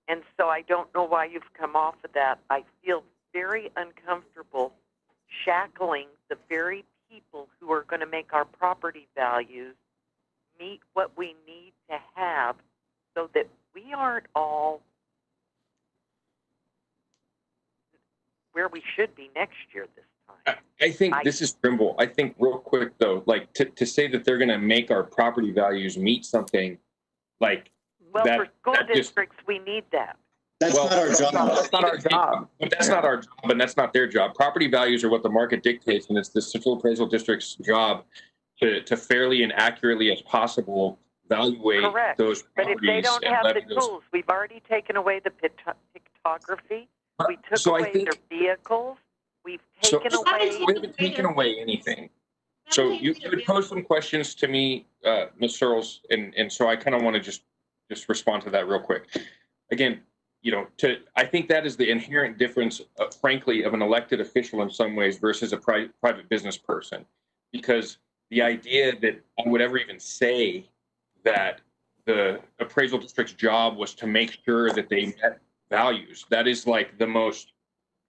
And so I don't know why you've come off of that. I feel very uncomfortable shackling the very people who are going to make our property values meet what we need to have so that we aren't all where we should be next year this time. I think this is Trimble. I think real quick though, like to say that they're going to make our property values meet something like well, that, for school that districts, we need that. That's not our job. That's not our job. But that's not our job, and that's not their job. Property values are what the market dictates, and it's the Central Appraisal District's job to fairly and accurately as possible evaluate Correct. those But if properties. they don't and have the levy those. tools, we've already taken away the pictography. We took So I away think- their vehicles. We've So- taken so away. we haven't taken away anything. So you would pose some questions to me, Ms. Searles, and so I kind of want to just respond to that real quick. Again, you know, I think that is the inherent difference, frankly, of an elected official in some ways versus a private business person, because the idea that I would ever even say that the appraisal district's job was to make sure that they met values, that is like the most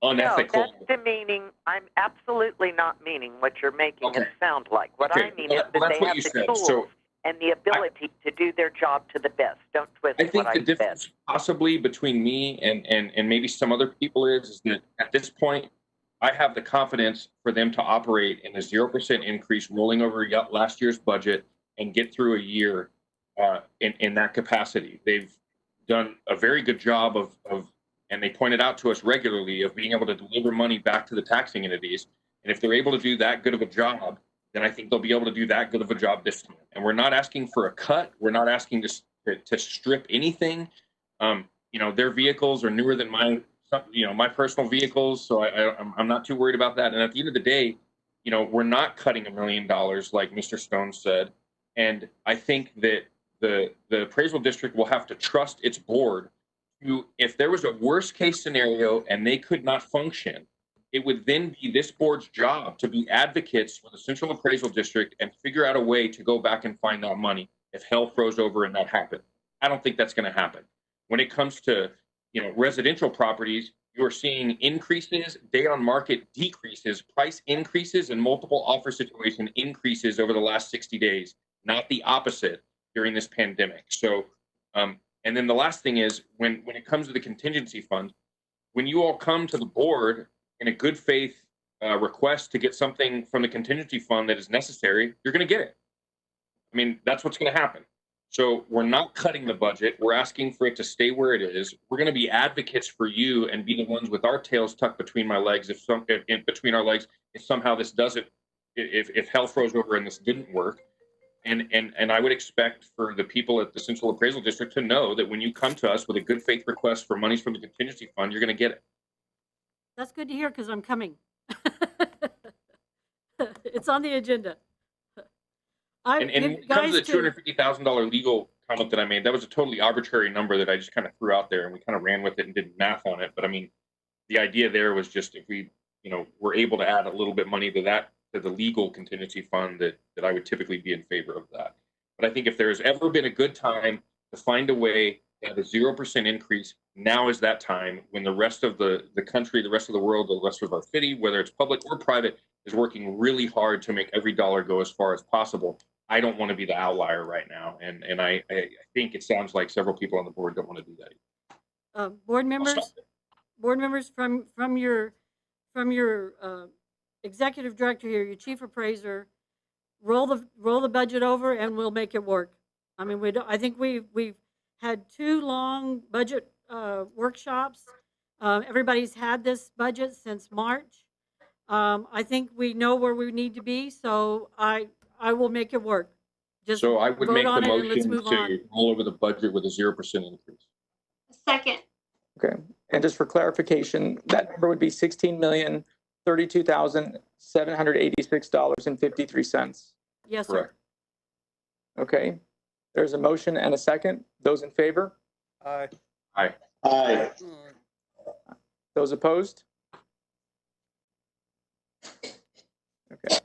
unethical. No, that's demeaning. I'm absolutely not meaning what you're making Okay. it sound like. What Okay, I mean well, is that that's they what have you the said. tools So and the ability to do their job to the best. Don't twist I what think I the said. difference possibly between me and maybe some other people is that at this point, I have the confidence for them to operate in a 0% increase rolling over last year's budget and get through a year in that capacity. They've done a very good job of, and they pointed out to us regularly, of being able to deliver money back to the taxing entities. And if they're able to do that good of a job, then I think they'll be able to do that good of a job this time. And we're not asking for a cut. We're not asking to strip anything. You know, their vehicles are newer than mine, you know, my personal vehicles. So I'm not too worried about that. And at the end of the day, you know, we're not cutting $1 million like Mr. Stone said. And I think that the appraisal district will have to trust its board to, if there was a worst case scenario and they could not function, it would then be this board's job to be advocates for the Central Appraisal District and figure out a way to go back and find that money if hell froze over and that happened. I don't think that's going to happen. When it comes to, you know, residential properties, you're seeing increases, day on market decreases, price increases, and multiple offer situation increases over the last 60 days, not the opposite during this pandemic. So, and then the last thing is when it comes to the contingency fund, when you all come to the board in a good faith request to get something from the contingency fund that is necessary, you're going to get it. I mean, that's what's going to happen. So we're not cutting the budget. We're asking for it to stay where it is. We're going to be advocates for you and be the ones with our tails tucked between my legs. If between our legs, if somehow this doesn't, if hell froze over and this didn't work. And I would expect for the people at the Central Appraisal District to know that when you come to us with a good faith request for monies from the contingency fund, you're going to get it. That's good to hear because I'm coming. It's on the agenda. And when it comes to the $250,000 legal comment that I made, that was a totally arbitrary number that I just kind of threw out there, and we kind of ran with it and did math on it. But I mean, the idea there was just if we, you know, were able to add a little bit money to that, to the legal contingency fund, that I would typically be in favor of that. But I think if there has ever been a good time to find a way to have a 0% increase, now is that time when the rest of the country, the rest of the world, the rest of our city, whether it's public or private, is working really hard to make every dollar go as far as possible. I don't want to be the outlier right now. And I think it sounds like several people on the board don't want to do that. Board members from your executive director here, your chief appraiser, roll the budget over and we'll make it work. I mean, I think we've had 2 long budget workshops. Everybody's had this budget since March. I think we know where we need to be, so I will make it work. Just so I would vote make the on it and let's motion move on. to roll over the budget with a 0% increase. Second. Okay, and just for clarification, that number would be $16,032,786.53. Yes, sir. Correct. Okay, there's a motion and a second. Those in favor? Aye. Aye. Aye. Those opposed? Okay.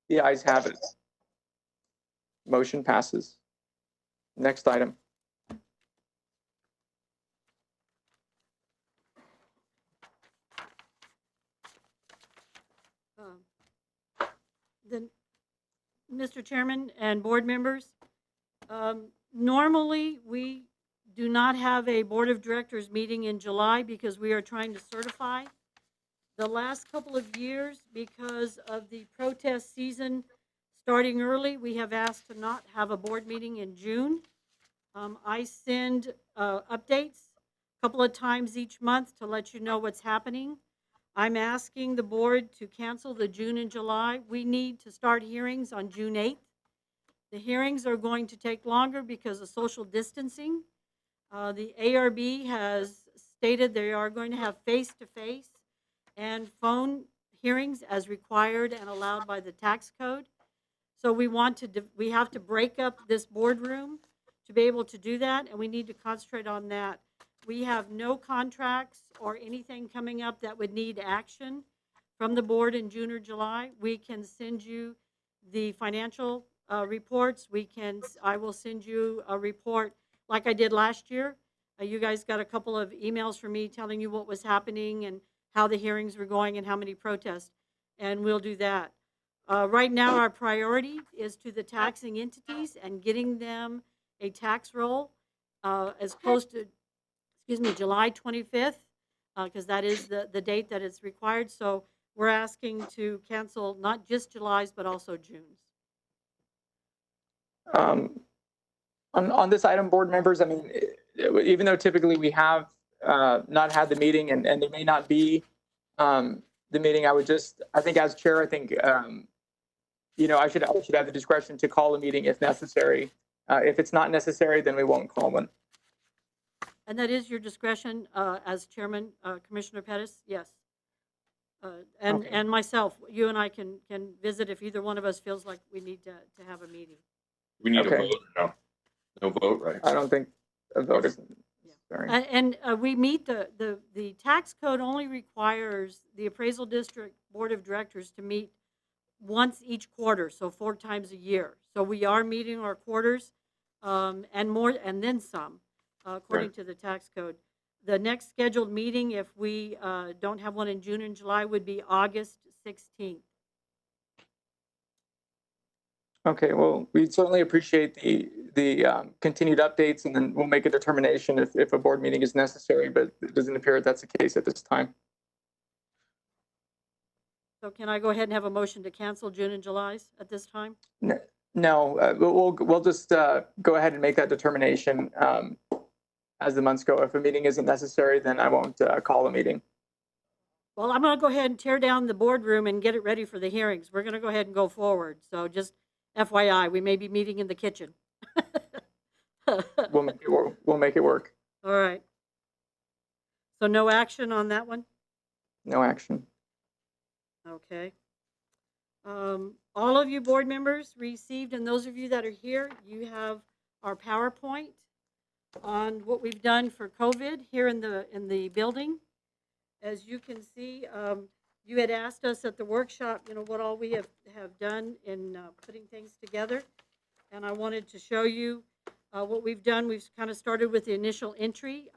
The ayes have it. Motion passes. Next item. Then, Mr. Chairman and board members, normally we do not have a board of directors meeting in July because we are trying to certify. The last couple of years, because of the protest season starting early, we have asked to not have a board meeting in June. I send updates a couple of times each month to let you know what's happening. I'm asking the board to cancel the June and July. We need to start hearings on June 8th. The hearings are going to take longer because of social distancing. The ARB has stated they are going to have face-to-face and phone hearings as required and allowed by the tax code. So we have to break up this boardroom to be able to do that, and we need to concentrate on that. We have no contracts or anything coming up that would need action from the board in June or July. We can send you the financial reports. I will send you a report like I did last year. You guys got a couple of emails from me telling you what was happening and how the hearings were going and how many protests, and we'll do that. Right now, our priority is to the taxing entities and getting them a tax roll as close to, July 25th, because that is the date that it's required. So we're asking to cancel not just July's, but also June's. On this item, board members, I mean, even though typically we have not had the meeting and there may not be the meeting, I think as chair, I think, I should have the discretion to call a meeting if necessary. If it's not necessary, then we won't call one. And that is your discretion as chairman, Commissioner Pettis? Yes. Okay. And myself, you and I can visit if either one of us feels like we need to have a meeting. We need Okay. a vote now. No vote, right? I don't think a vote is necessary. And we meet the tax code only requires the appraisal district board of directors to meet once each quarter, so 4 times a year. So we are meeting our quarters and more, and then some, according to the tax code. The next scheduled meeting, if we don't have one in June and July, would be August 16th. Okay, well, we certainly appreciate the continued updates, and then we'll make a determination if a board meeting is necessary, but it doesn't appear that that's the case at this time. So can I go ahead and have a motion to cancel June and July's at this time? No, we'll just go ahead and make that determination as the months go. If a meeting isn't necessary, then I won't call a meeting. Well, I'm going to go ahead and tear down the boardroom and get it ready for the hearings. We're going to go ahead and go forward. So just FYI, we may be meeting in the kitchen. We'll make it work. All right. So no action on that one? No action. Okay. All of you board members received, and those of you that are here, you have our PowerPoint on what we've done for COVID here in the building. As you can see, you had asked us at the workshop, what all we have done in putting things together, and I wanted to show you what we've done. We've kind of started with the initial entry.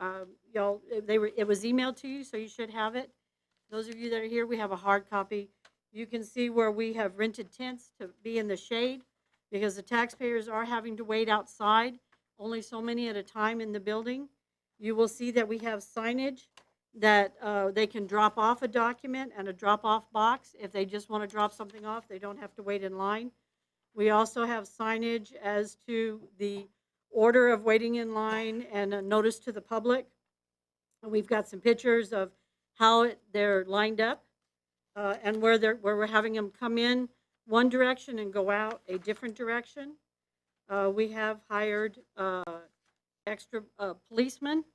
It was emailed to you, so you should have it. Those of you that are here, we have a hard copy. You can see where we have rented tents to be in the shade because the taxpayers are having to wait outside, only so many at a time in the building. You will see that we have signage that they can drop off a document and a drop-off box. If they just want to drop something off, they don't have to wait in line. We also have signage as to the order of waiting in line and a notice to the public. And we've got some pictures of how they're lined up and where we're having them come in one direction and go out a different direction. We have hired extra policemen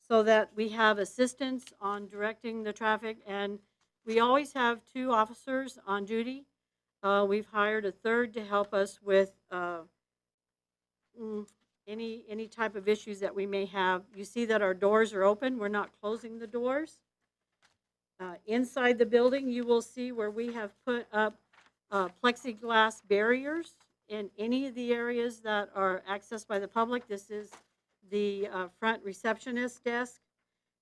so that we have assistance on directing the traffic, and we always have 2 officers on duty. We've hired a third to help us with any type of issues that we may have. You see that our doors are open. We're not closing the doors. Inside the building, you will see where we have put up plexiglass barriers in any of the areas that are accessed by the public. This is the front receptionist desk.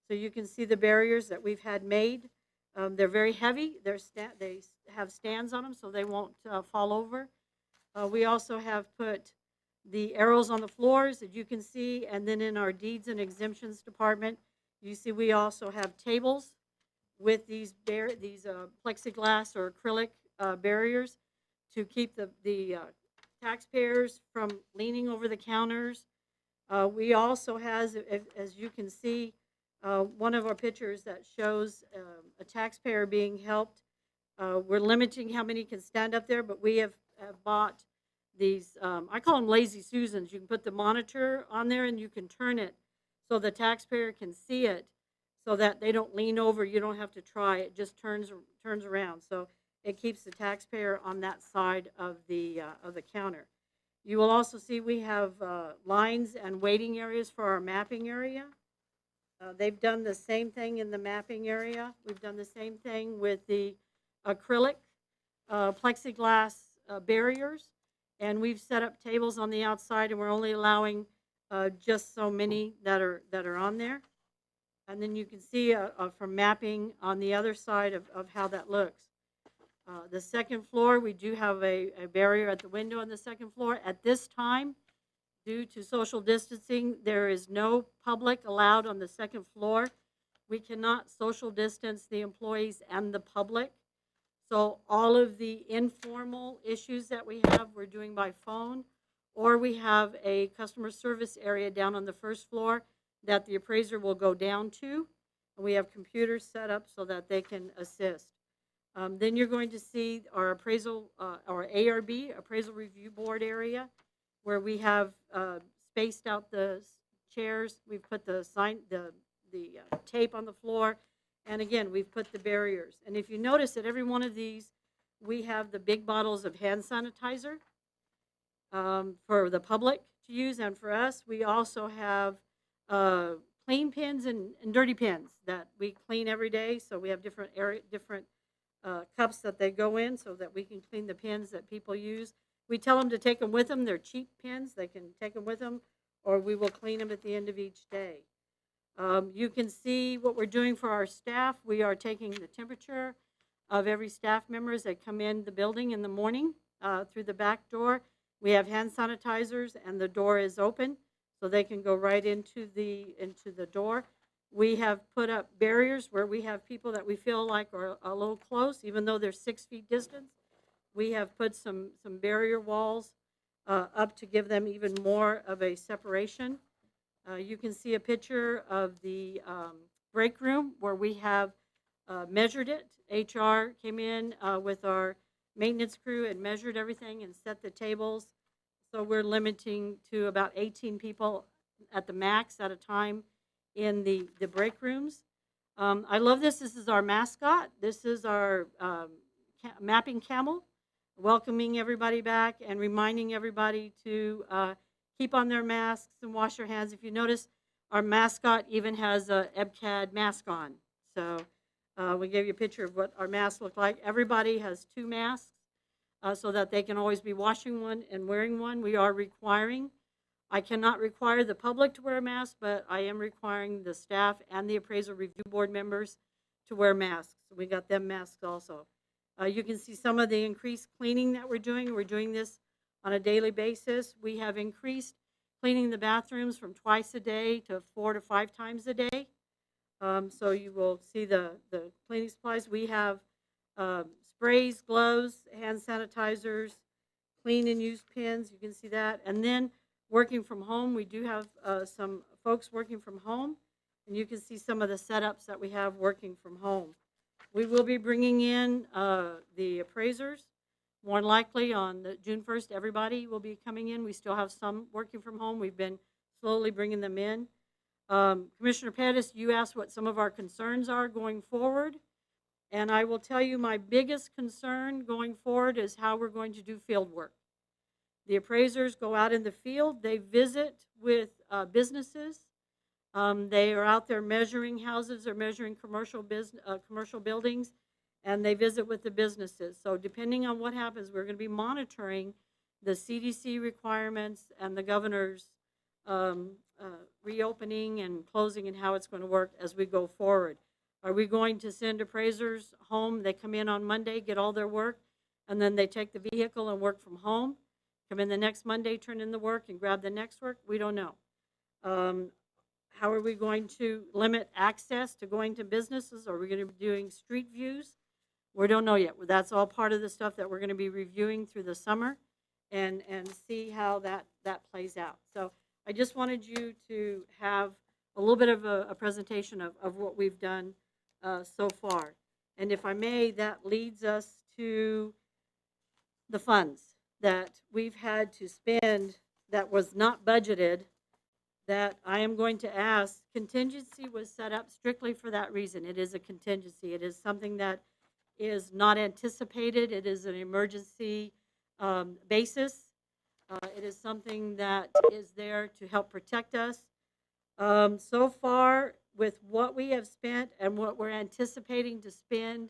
So you can see the barriers that we've had made. They're very heavy. They have stands on them so they won't fall over. We also have put the arrows on the floors that you can see, and then in our deeds and exemptions department, you see we also have tables with these plexiglass or acrylic barriers to keep the taxpayers from leaning over the counters. We also has, as you can see, one of our pictures that shows a taxpayer being helped. We're limiting how many can stand up there, but we have bought these, I call them lazy Susans. You can put the monitor on there and you can turn it so the taxpayer can see it so that they don't lean over. You don't have to try. It just turns around. So it keeps the taxpayer on that side of the counter. You will also see we have lines and waiting areas for our mapping area. They've done the same thing in the mapping area. We've done the same thing with the acrylic plexiglass barriers. And we've set up tables on the outside, and we're only allowing just so many that are on there. And then you can see from mapping on the other side of how that looks. The second floor, we do have a barrier at the window on the second floor. At this time, due to social distancing, there is no public allowed on the second floor. We cannot social distance the employees and the public. So all of the informal issues that we have, we're doing by phone, or we have a customer service area down on the first floor that the appraiser will go down to. And we have computers set up so that they can assist. Then you're going to see our appraisal, our ARB, Appraisal Review Board area, where we have spaced out the chairs. We've put the tape on the floor. And again, we've put the barriers. And if you notice at every one of these, we have the big bottles of hand sanitizer for the public to use. And for us, we also have clean pins and dirty pins that we clean every day. So we have different cups that they go in so that we can clean the pins that people use. We tell them to take them with them. They're cheap pins. They can take them with them, or we will clean them at the end of each day. You can see what we're doing for our staff. We are taking the temperature of every staff member as they come in the building in the morning through the back door. We have hand sanitizers, and the door is open, so they can go right into the door. We have put up barriers where we have people that we feel like are a little close, even though they're 6 feet distance. We have put some barrier walls up to give them even more of a separation. You can see a picture of the break room where we have measured it. HR came in with our maintenance crew and measured everything and set the tables. So we're limiting to about 18 people at the max at a time in the break rooms. I love this. This is our mascot. This is our mapping camel, welcoming everybody back and reminding everybody to keep on their masks and wash their hands. If you notice, our mascot even has a EPCAD mask on. So we gave you a picture of what our masks look like. Everybody has 2 masks so that they can always be washing one and wearing one. We are requiring, I cannot require the public to wear a mask, but I am requiring the staff and the appraisal review board members to wear masks. We got them masks also. You can see some of the increased cleaning that we're doing. We're doing this on a daily basis. We have increased cleaning the bathrooms from twice a day to 4 to 5 times a day. So you will see the cleaning supplies. We have sprays, gloves, hand sanitizers, clean and use pins. You can see that. And then working from home, we do have some folks working from home. And you can see some of the setups that we have working from home. We will be bringing in the appraisers. More than likely on June 1st, everybody will be coming in. We still have some working from home. We've been slowly bringing them in. Commissioner Pettis, you asked what some of our concerns are going forward. And I will tell you my biggest concern going forward is how we're going to do field work. The appraisers go out in the field, they visit with businesses. They are out there measuring houses or measuring commercial buildings, and they visit with the businesses. So depending on what happens, we're going to be monitoring the CDC requirements and the governor's reopening and closing and how it's going to work as we go forward. Are we going to send appraisers home? They come in on Monday, get all their work, and then they take the vehicle and work from home. Come in the next Monday, turn in the work, and grab the next work? We don't know. How are we going to limit access to going to businesses? Are we going to be doing street views? We don't know yet. That's all part of the stuff that we're going to be reviewing through the summer and see how that plays out. So I just wanted you to have a little bit of a presentation of what we've done so far. And if I may, that leads us to the funds that we've had to spend that was not budgeted, that I am going to ask. Contingency was set up strictly for that reason. It is a contingency. It is something that is not anticipated. It is an emergency basis. It is something that is there to help protect us. So far, with what we have spent and what we're anticipating to spend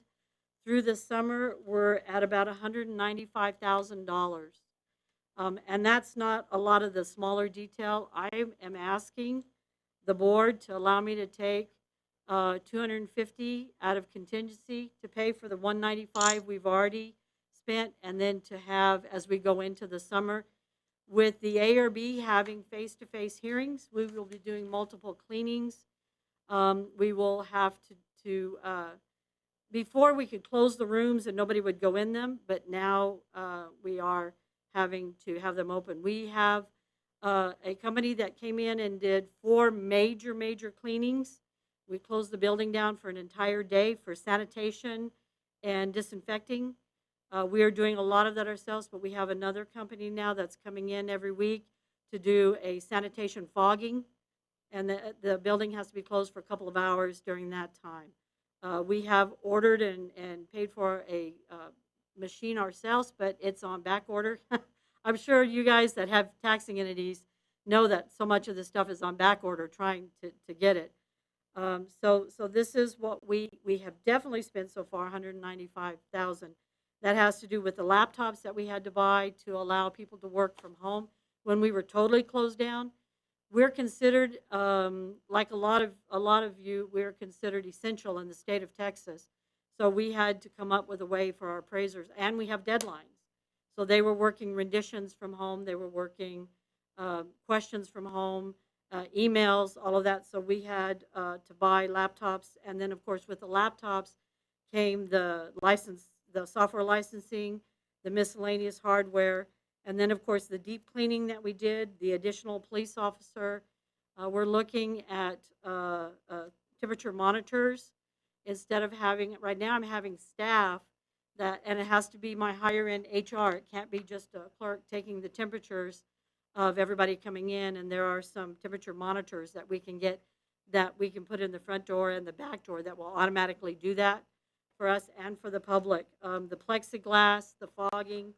through the summer, we're at about $195,000. And that's not a lot of the smaller detail. I am asking the board to allow me to take $250 out of contingency to pay for the $195 we've already spent, and then to have, as we go into the summer, with the ARB having face-to-face hearings, we will be doing multiple cleanings. We will have to before we could close the rooms and nobody would go in them, but now we are having to have them open. We have a company that came in and did 4 major cleanings. We closed the building down for an entire day for sanitation and disinfecting. We are doing a lot of that ourselves, but we have another company now that's coming in every week to do a sanitation fogging, and the building has to be closed for a couple of hours during that time. We have ordered and paid for a machine ourselves, but it's on back order. I'm sure you guys that have taxing entities know that so much of this stuff is on back order trying to get it. So this is what we have definitely spent so far, $195,000. That has to do with the laptops that we had to buy to allow people to work from home when we were totally closed down. We're considered, like a lot of you, we're considered essential in the state of Texas. So we had to come up with a way for our appraisers, and we have deadlines. So they were working renditions from home. They were working questions from home, emails, all of that. So we had to buy laptops. And then, of course, with the laptops came the software licensing, the miscellaneous hardware, and then, of course, the deep cleaning that we did, the additional police officer. We're looking at temperature monitors. Instead of having, right now I'm having staff that, and it has to be my higher end HR. It can't be just a clerk taking the temperatures of everybody coming in. And there are some temperature monitors that we can get, that we can put in the front door and the back door that will automatically do that for us and for the public. The plexiglass, the fogging,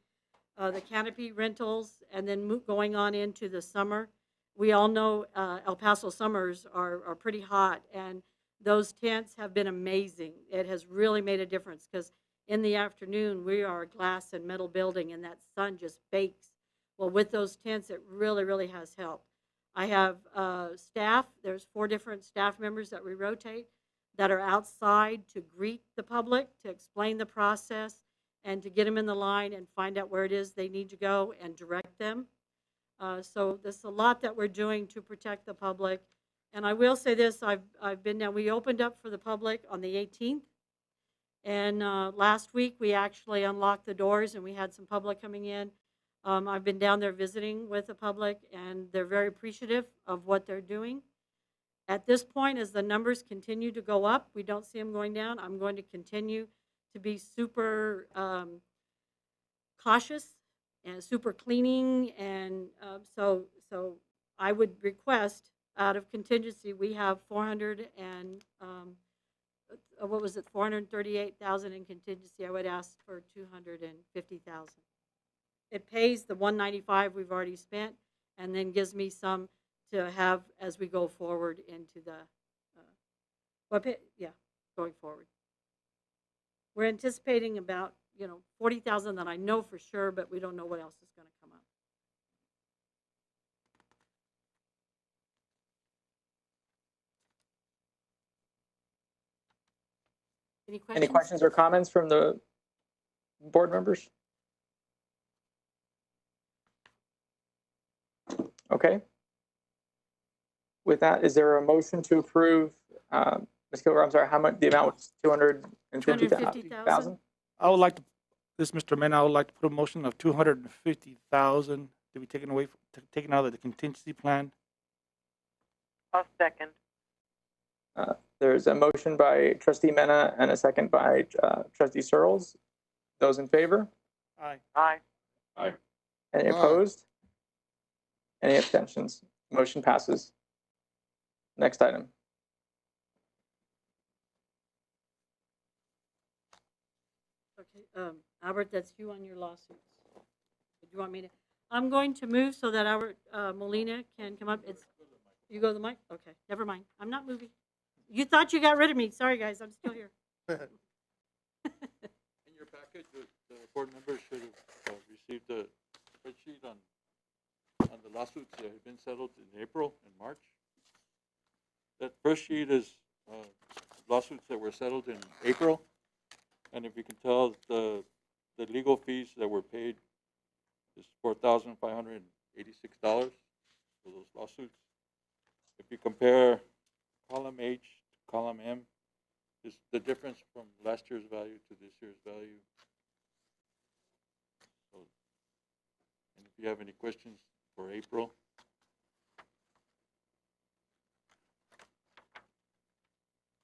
the canopy rentals, and then going on into the summer. We all know El Paso summers are pretty hot, and those tents have been amazing. It has really made a difference because in the afternoon we are a glass and metal building, and that sun just bakes. Well, with those tents, it really has helped. I have staff. There's 4 different staff members that we rotate that are outside to greet the public, to explain the process, and to get them in the line and find out where it is they need to go and direct them. So there's a lot that we're doing to protect the public. And I will say this, I've been down, we opened up for the public on the 18th. And last week we actually unlocked the doors and we had some public coming in. I've been down there visiting with the public, and they're very appreciative of what they're doing. At this point, as the numbers continue to go up, we don't see them going down. I'm going to continue to be super cautious and super cleaning, and so I would request out of contingency we have 400 and what was it, 438,000 in contingency. I would ask for 250,000. it pays the 195 we've already spent, and then gives me some to have as we go forward into the, going forward. We're anticipating about, 40,000 that I know for sure, but we don't know what else is going to come up. Any questions? Any questions or comments from the board members? Okay. With that, is there a motion to approve, Ms. Kilgore, I'm sorry, how much, the amount was 250,000? I would like to, Mr. Mena, I would like to put a motion of 250,000 to be taken away, taken out of the contingency plan. I'll second. There's a motion by trustee Mena and a second by trustee Searles. Those in favor? Aye. Aye. Aye. Any opposed? Any abstentions? Motion passes. Next item. Okay, Albert, that's you on your lawsuits. Do you want me to? I'm going to move so that Albert Molina can come up. You go to the mic? Okay, never mind. I'm not moving. You thought you got rid of me. Sorry, guys, I'm still here. In your package, the board members should have received a spreadsheet on the lawsuits that have been settled in April and March. That first sheet is lawsuits that were settled in April. And if you can tell, the legal fees that were paid is $4,586 for those lawsuits. If you compare column H to column M, is the difference from last year's value to this year's value. So, and if you have any questions for April.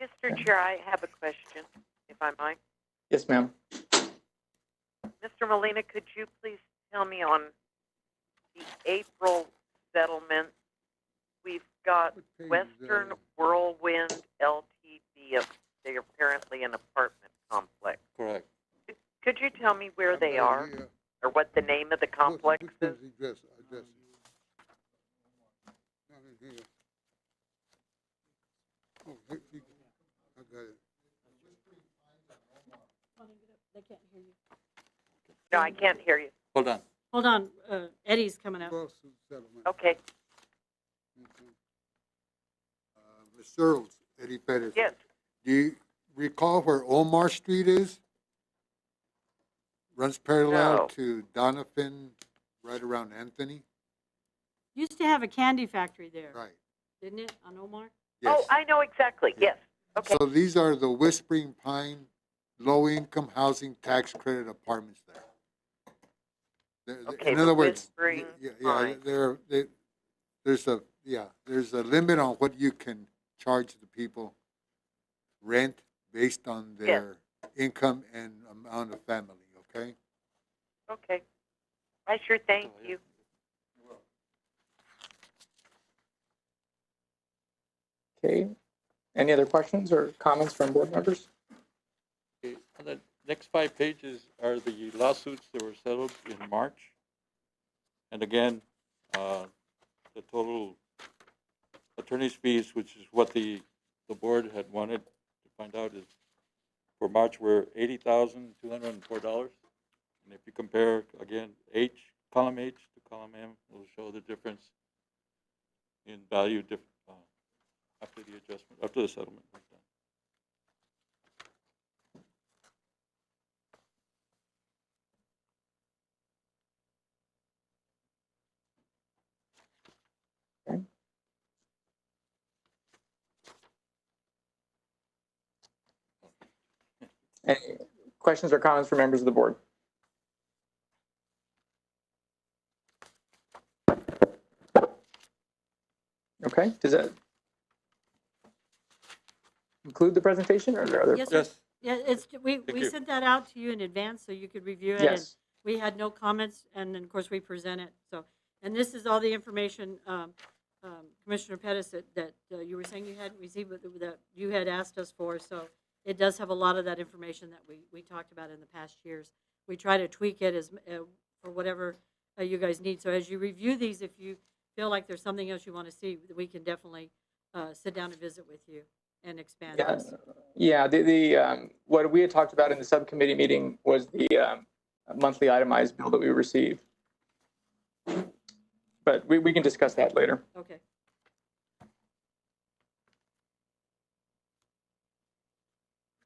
Mr. Chair, I have a question, if I might. Yes, ma'am. Mr. Molina, could you please tell me on the April settlement, we've got Western Whirlwind LTD, they're apparently an apartment complex. Correct. Could you tell me where they are, or what the name of the complex is? I got it. They can't hear you. No, I can't hear you. Hold on. Hold on, Eddie's coming up. Lawsuit settlement. Okay, Ms. Searles, Eddie Pettis. yes. Do you recall where Omar Street is? Runs parallel No. to Donovan, right around Anthony? Used to have a candy factory there, Right. didn't it, on Omar? Yes. Oh, I know exactly, yes. Okay, So these are the Whispering Pine low-income housing tax credit apartments there. Okay, In the other words, Whispering yeah, Pine. there's a limit on what you can charge the people rent based on their income and amount of family, okay? Okay. I sure thank you. Okay. Any other questions or comments from board members? Okay. On the next 5 pages are the lawsuits that were settled in March. And again, the total attorney's fees, which is what the board had wanted to find out, is for March were $80,204. And if you compare, again, column H to column M, it will show the difference in value after the adjustment, after the settlement was done. Okay. Any questions or comments from members of the board? Okay, does that include the presentation, or are there other? Yes, sir. Yes. Yeah, we you. sent that out to you in advance so you could review it. And Yes. we had no comments, and then, of course, we present it. So, and this is all the information, Commissioner Pettis, that you were saying you hadn't received, but that you had asked us for. So it does have a lot of that information that we talked about in the past years. We try to tweak it as or whatever you guys need. So as you review these, if you feel like there's something else you want to see, we can definitely sit down and visit with you and expand Yeah, this. yeah. What we had talked about in the subcommittee meeting was the monthly itemized bill that we receive. But we can discuss that later. Okay.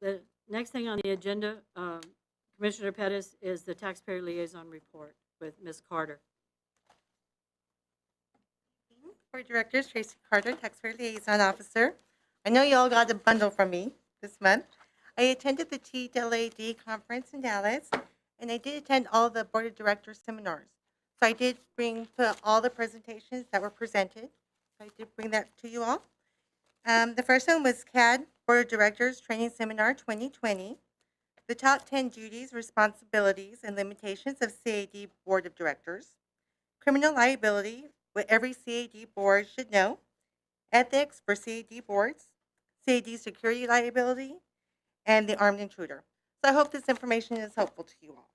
The next thing on the agenda, Commissioner Pettis, is the taxpayer liaison report with Ms. Carter. Board Directors, Tracy Carter, Taxpayer Liaison Officer. I know you all got a bundle from me this month. I attended the TLAD conference in Dallas, and I did attend all the Board of Directors seminars. So I did bring all the presentations that were presented. So I did bring that to you all. The first one was CAD Board of Directors Training Seminar 2020. The top 10 duties, responsibilities, and limitations of CAD Board of Directors. Criminal liability, what every CAD board should know. Ethics for CAD boards. CAD security liability, and the armed intruder. So I hope this information is helpful to you all.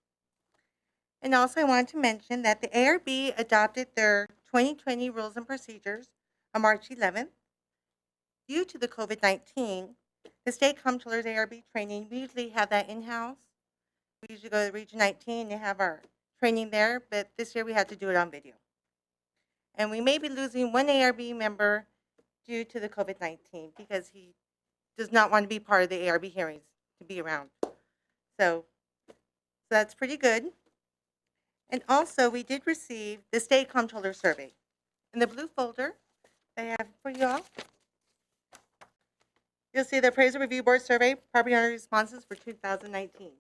And also I wanted to mention that the ARB adopted their 2020 rules and procedures on March 11th. Due to the COVID-19, the state comptroller's ARB training, we usually have that in-house. We usually go to Region 19 and have our training there, but this year we had to do it on video. And we may be losing one ARB member due to the COVID-19 because he does not want to be part of the ARB hearings to be around. So that's pretty good. And also we did receive the state comptroller survey. In the blue folder I have for you all, you'll see the Appraisal Review Board Survey, property owner responses for 2019.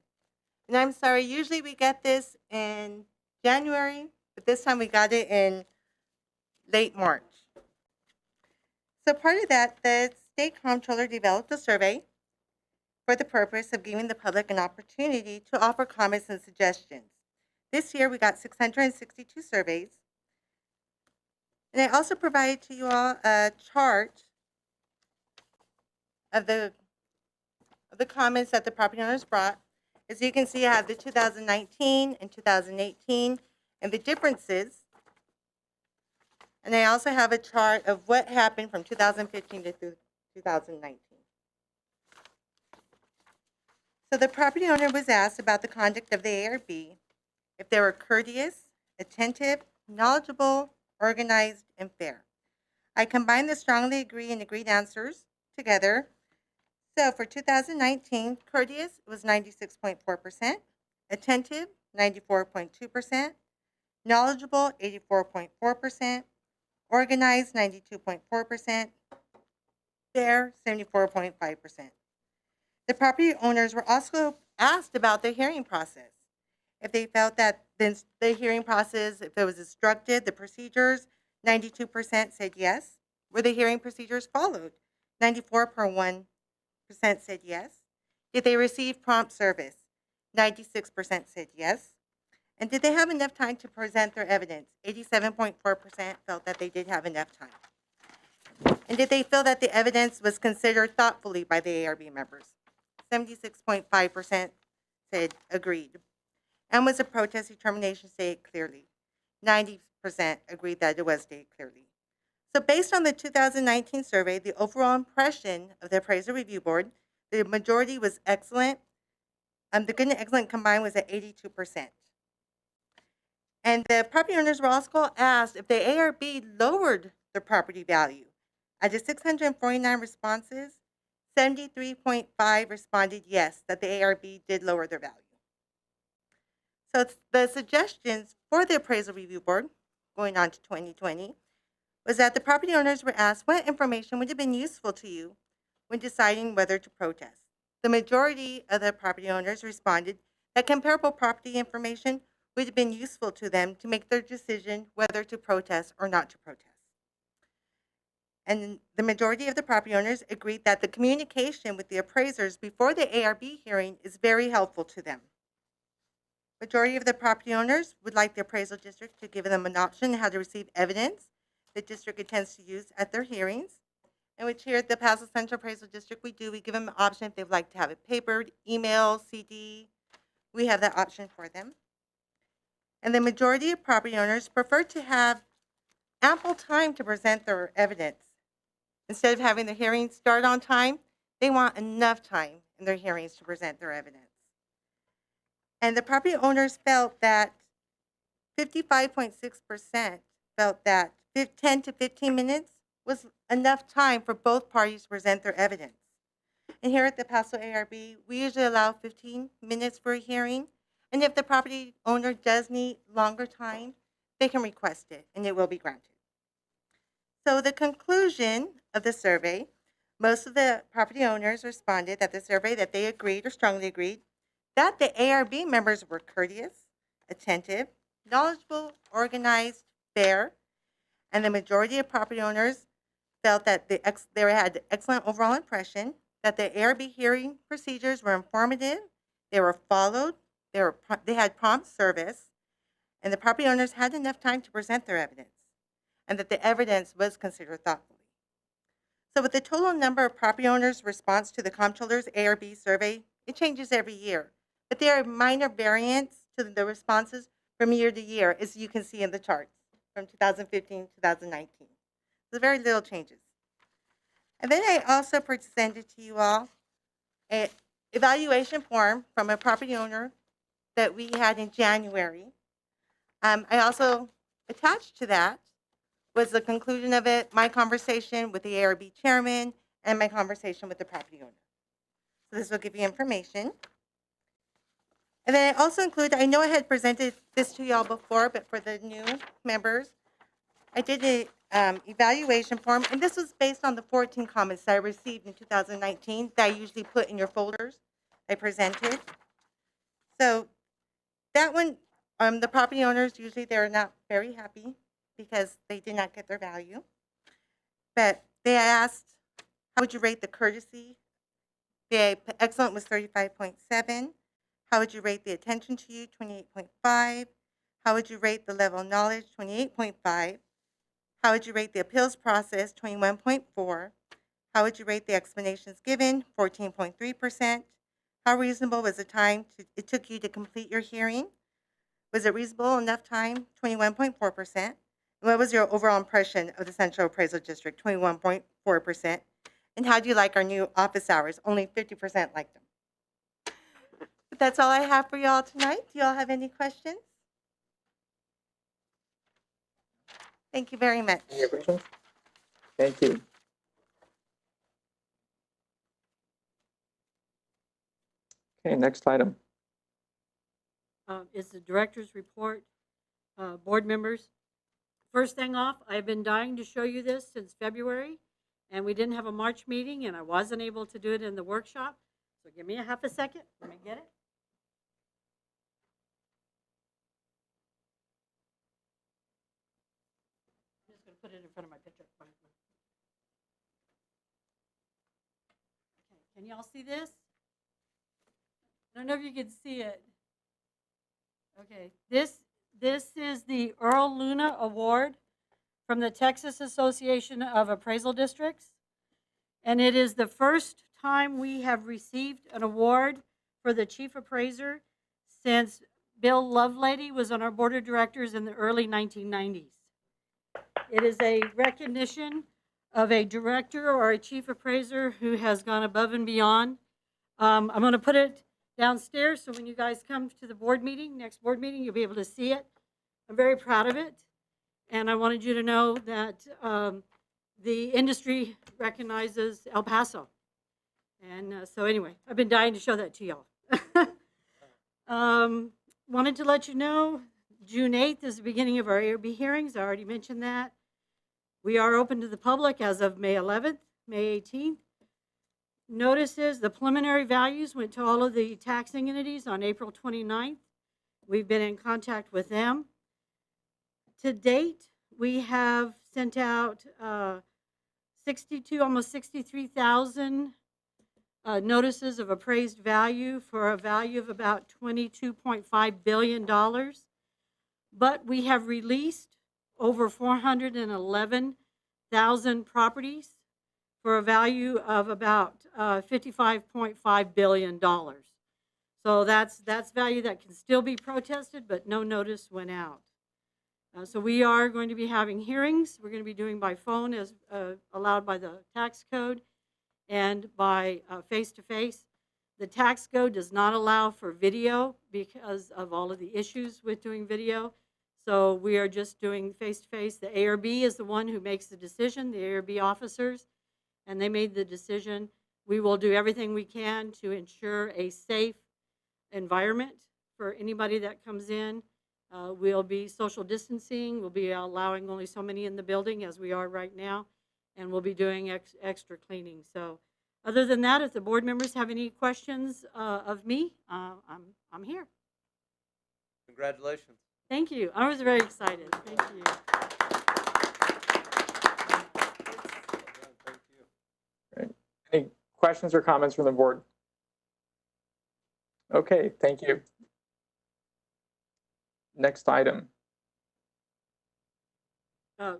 And I'm sorry, usually we get this in January, but this time we got it in late March. So part of that, the state comptroller developed a survey for the purpose of giving the public an opportunity to offer comments and suggestions. This year we got 662 surveys. And I also provided to you all a chart of the comments that the property owners brought. As you can see, I have the 2019 and 2018 and the differences. And I also have a chart of what happened from 2015 to 2019. So the property owner was asked about the conduct of the ARB, if they were courteous, attentive, knowledgeable, organized, and fair. I combined the strongly agree and agreed answers together. So for 2019, courteous was 96.4%, attentive 94.2%, knowledgeable 84.4%, organized 92.4%, fair 74.5%. The property owners were also asked about the hearing process. If they felt that the hearing process, if it was instructed, the procedures, 92% said yes. Were the hearing procedures followed? 94.1% said yes. Did they receive prompt service? 96% said yes. And did they have enough time to present their evidence? 87.4% felt that they did have enough time. And did they feel that the evidence was considered thoughtfully by the ARB members? 76.5% said agreed. And was a protest determination stated clearly? 90% agreed that it was stated clearly. So based on the 2019 survey, the overall impression of the Appraisal Review Board, the majority was excellent. The good and excellent combined was at 82%. And the property owners were also asked if the ARB lowered their property value. Out of 649 responses, 73.5 responded yes, that the ARB did lower their value. So the suggestions for the Appraisal Review Board, going on to 2020, was that the property owners were asked what information would have been useful to you when deciding whether to protest. The majority of the property owners responded that comparable property information would have been useful to them to make their decision whether to protest or not to protest. And the majority of the property owners agreed that the communication with the appraisers before the ARB hearing is very helpful to them. Majority of the property owners would like the appraisal district to give them an option on how to receive evidence the district intends to use at their hearings. And which here at the Paso Central Appraisal District we give them an option if they'd like to have it papered, email, CD. We have that option for them. And the majority of property owners prefer to have ample time to present their evidence. Instead of having the hearings start on time, they want enough time in their hearings to present their evidence. And the property owners felt that 55.6% felt that 10 to 15 minutes was enough time for both parties to present their evidence. And here at the Paso ARB, we usually allow 15 minutes for a hearing. And if the property owner does need longer time, they can request it and it will be granted. So the conclusion of the survey, most of the property owners responded that the survey that they agreed or strongly agreed that the ARB members were courteous, attentive, knowledgeable, organized, fair, and the majority of property owners felt that they had excellent overall impression, that the ARB hearing procedures were informative, they were followed, they had prompt service, and the property owners had enough time to present their evidence, and that the evidence was considered thoughtfully. So with the total number of property owners' response to the Comptroller's ARB survey, it changes every year, but there are minor variants to the responses from year to year, as you can see in the charts from 2015 to 2019. So very little changes. And then I also presented to you all an evaluation form from a property owner that we had in January. I also attached to that was the conclusion of it, my conversation with the ARB chairman and my conversation with the property owner. So this will give you information. And then I also include, I know I had presented this to y'all before, but for the new members, I did an evaluation form, and this was based on the 14 comments that I received in 2019 that I usually put in your folders I presented. So that one, the property owners, usually they're not very happy because they did not get their value. But they asked, how would you rate the courtesy? The excellent was 35.7. How would you rate the attention to you? 28.5. How would you rate the level of knowledge? 28.5. How would you rate the appeals process? 21.4. How would you rate the explanations given? 14.3%. How reasonable was the time it took you to complete your hearing? Was it reasonable enough time? 21.4%. And what was your overall impression of the Central Appraisal District? 21.4%. And how do you like our new office hours? Only 50% liked them. But that's all I have for y'all tonight. Do y'all have any questions? Thank you very much. Any questions? Thank you. Okay, next item. Is the director's report. Board members, first thing off, I've been dying to show you this since February, and we didn't have a March meeting, and I wasn't able to do it in the workshop. So give me a half a second. Let me get it. I'm just going to put it in front of my picture. Okay, can y'all see this? I don't know if you can see it. Okay, this is the Earl Luna Award from the Texas Association of Appraisal Districts, and it is the first time we have received an award for the chief appraiser since Bill Lovelady was on our board of directors in the early 1990s. It is a recognition of a director or a chief appraiser who has gone above and beyond. I'm going to put it downstairs, so when you guys come to the board meeting, next board meeting, you'll be able to see it. I'm very proud of it, and I wanted you to know that the industry recognizes El Paso. And so anyway, I've been dying to show that to y'all. Wanted to let you know, June 8th is the beginning of our ARB hearings. I already mentioned that. We are open to the public as of May 11th, May 18th. Notices, the preliminary values went to all of the taxing entities on April 29th. We've been in contact with them. To date, we have sent out 62, almost 63,000 notices of appraised value for a value of about $22.5 billion. But we have released over 411,000 properties for a value of about $55.5 billion. So that's value that can still be protested, but no notice went out. So we are going to be having hearings. We're going to be doing by phone as allowed by the tax code and by face-to-face. The tax code does not allow for video because of all of the issues with doing video. So we are just doing face-to-face. The ARB is the one who makes the decision, the ARB officers, and they made the decision. We will do everything we can to ensure a safe environment for anybody that comes in. We'll be social distancing. We'll be allowing only so many in the building as we are right now, and we'll be doing extra cleaning. So other than that, if the board members have any questions of me, I'm here. Congratulations. Thank you. I was very excited. Thank you. Great. Any questions or comments from the board? Okay, thank you. Next item.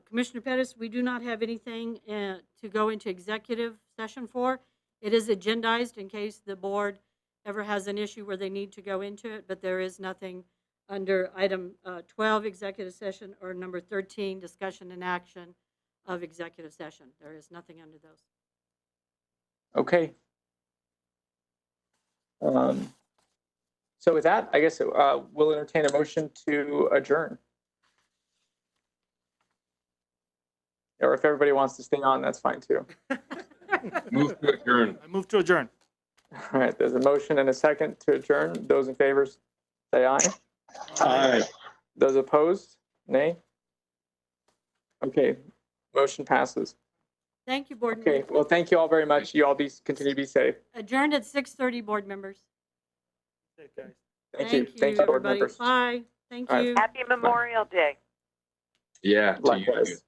Commissioner Pettis, we do not have anything to go into executive session for. It is agendized in case the board ever has an issue where they need to go into it, but there is nothing under item 12, executive session, or number 13, discussion and action of executive session. There is nothing under those. Okay. So with that, I guess we'll entertain a motion to adjourn. Or if everybody wants to stay on, that's fine too. Move to adjourn. I move to adjourn. All right, there's a motion and a second to adjourn. Those in favor, say aye. Aye. Those opposed, nay. Okay, motion passes. Thank you, board Okay, members. well, thank you all very much. You all continue to be safe. Adjourned at 6:30, board members. Thank you. Thank you, board everybody. members. Bye. Thank All right. you. Happy Memorial Day. Yeah. to you. Likewise.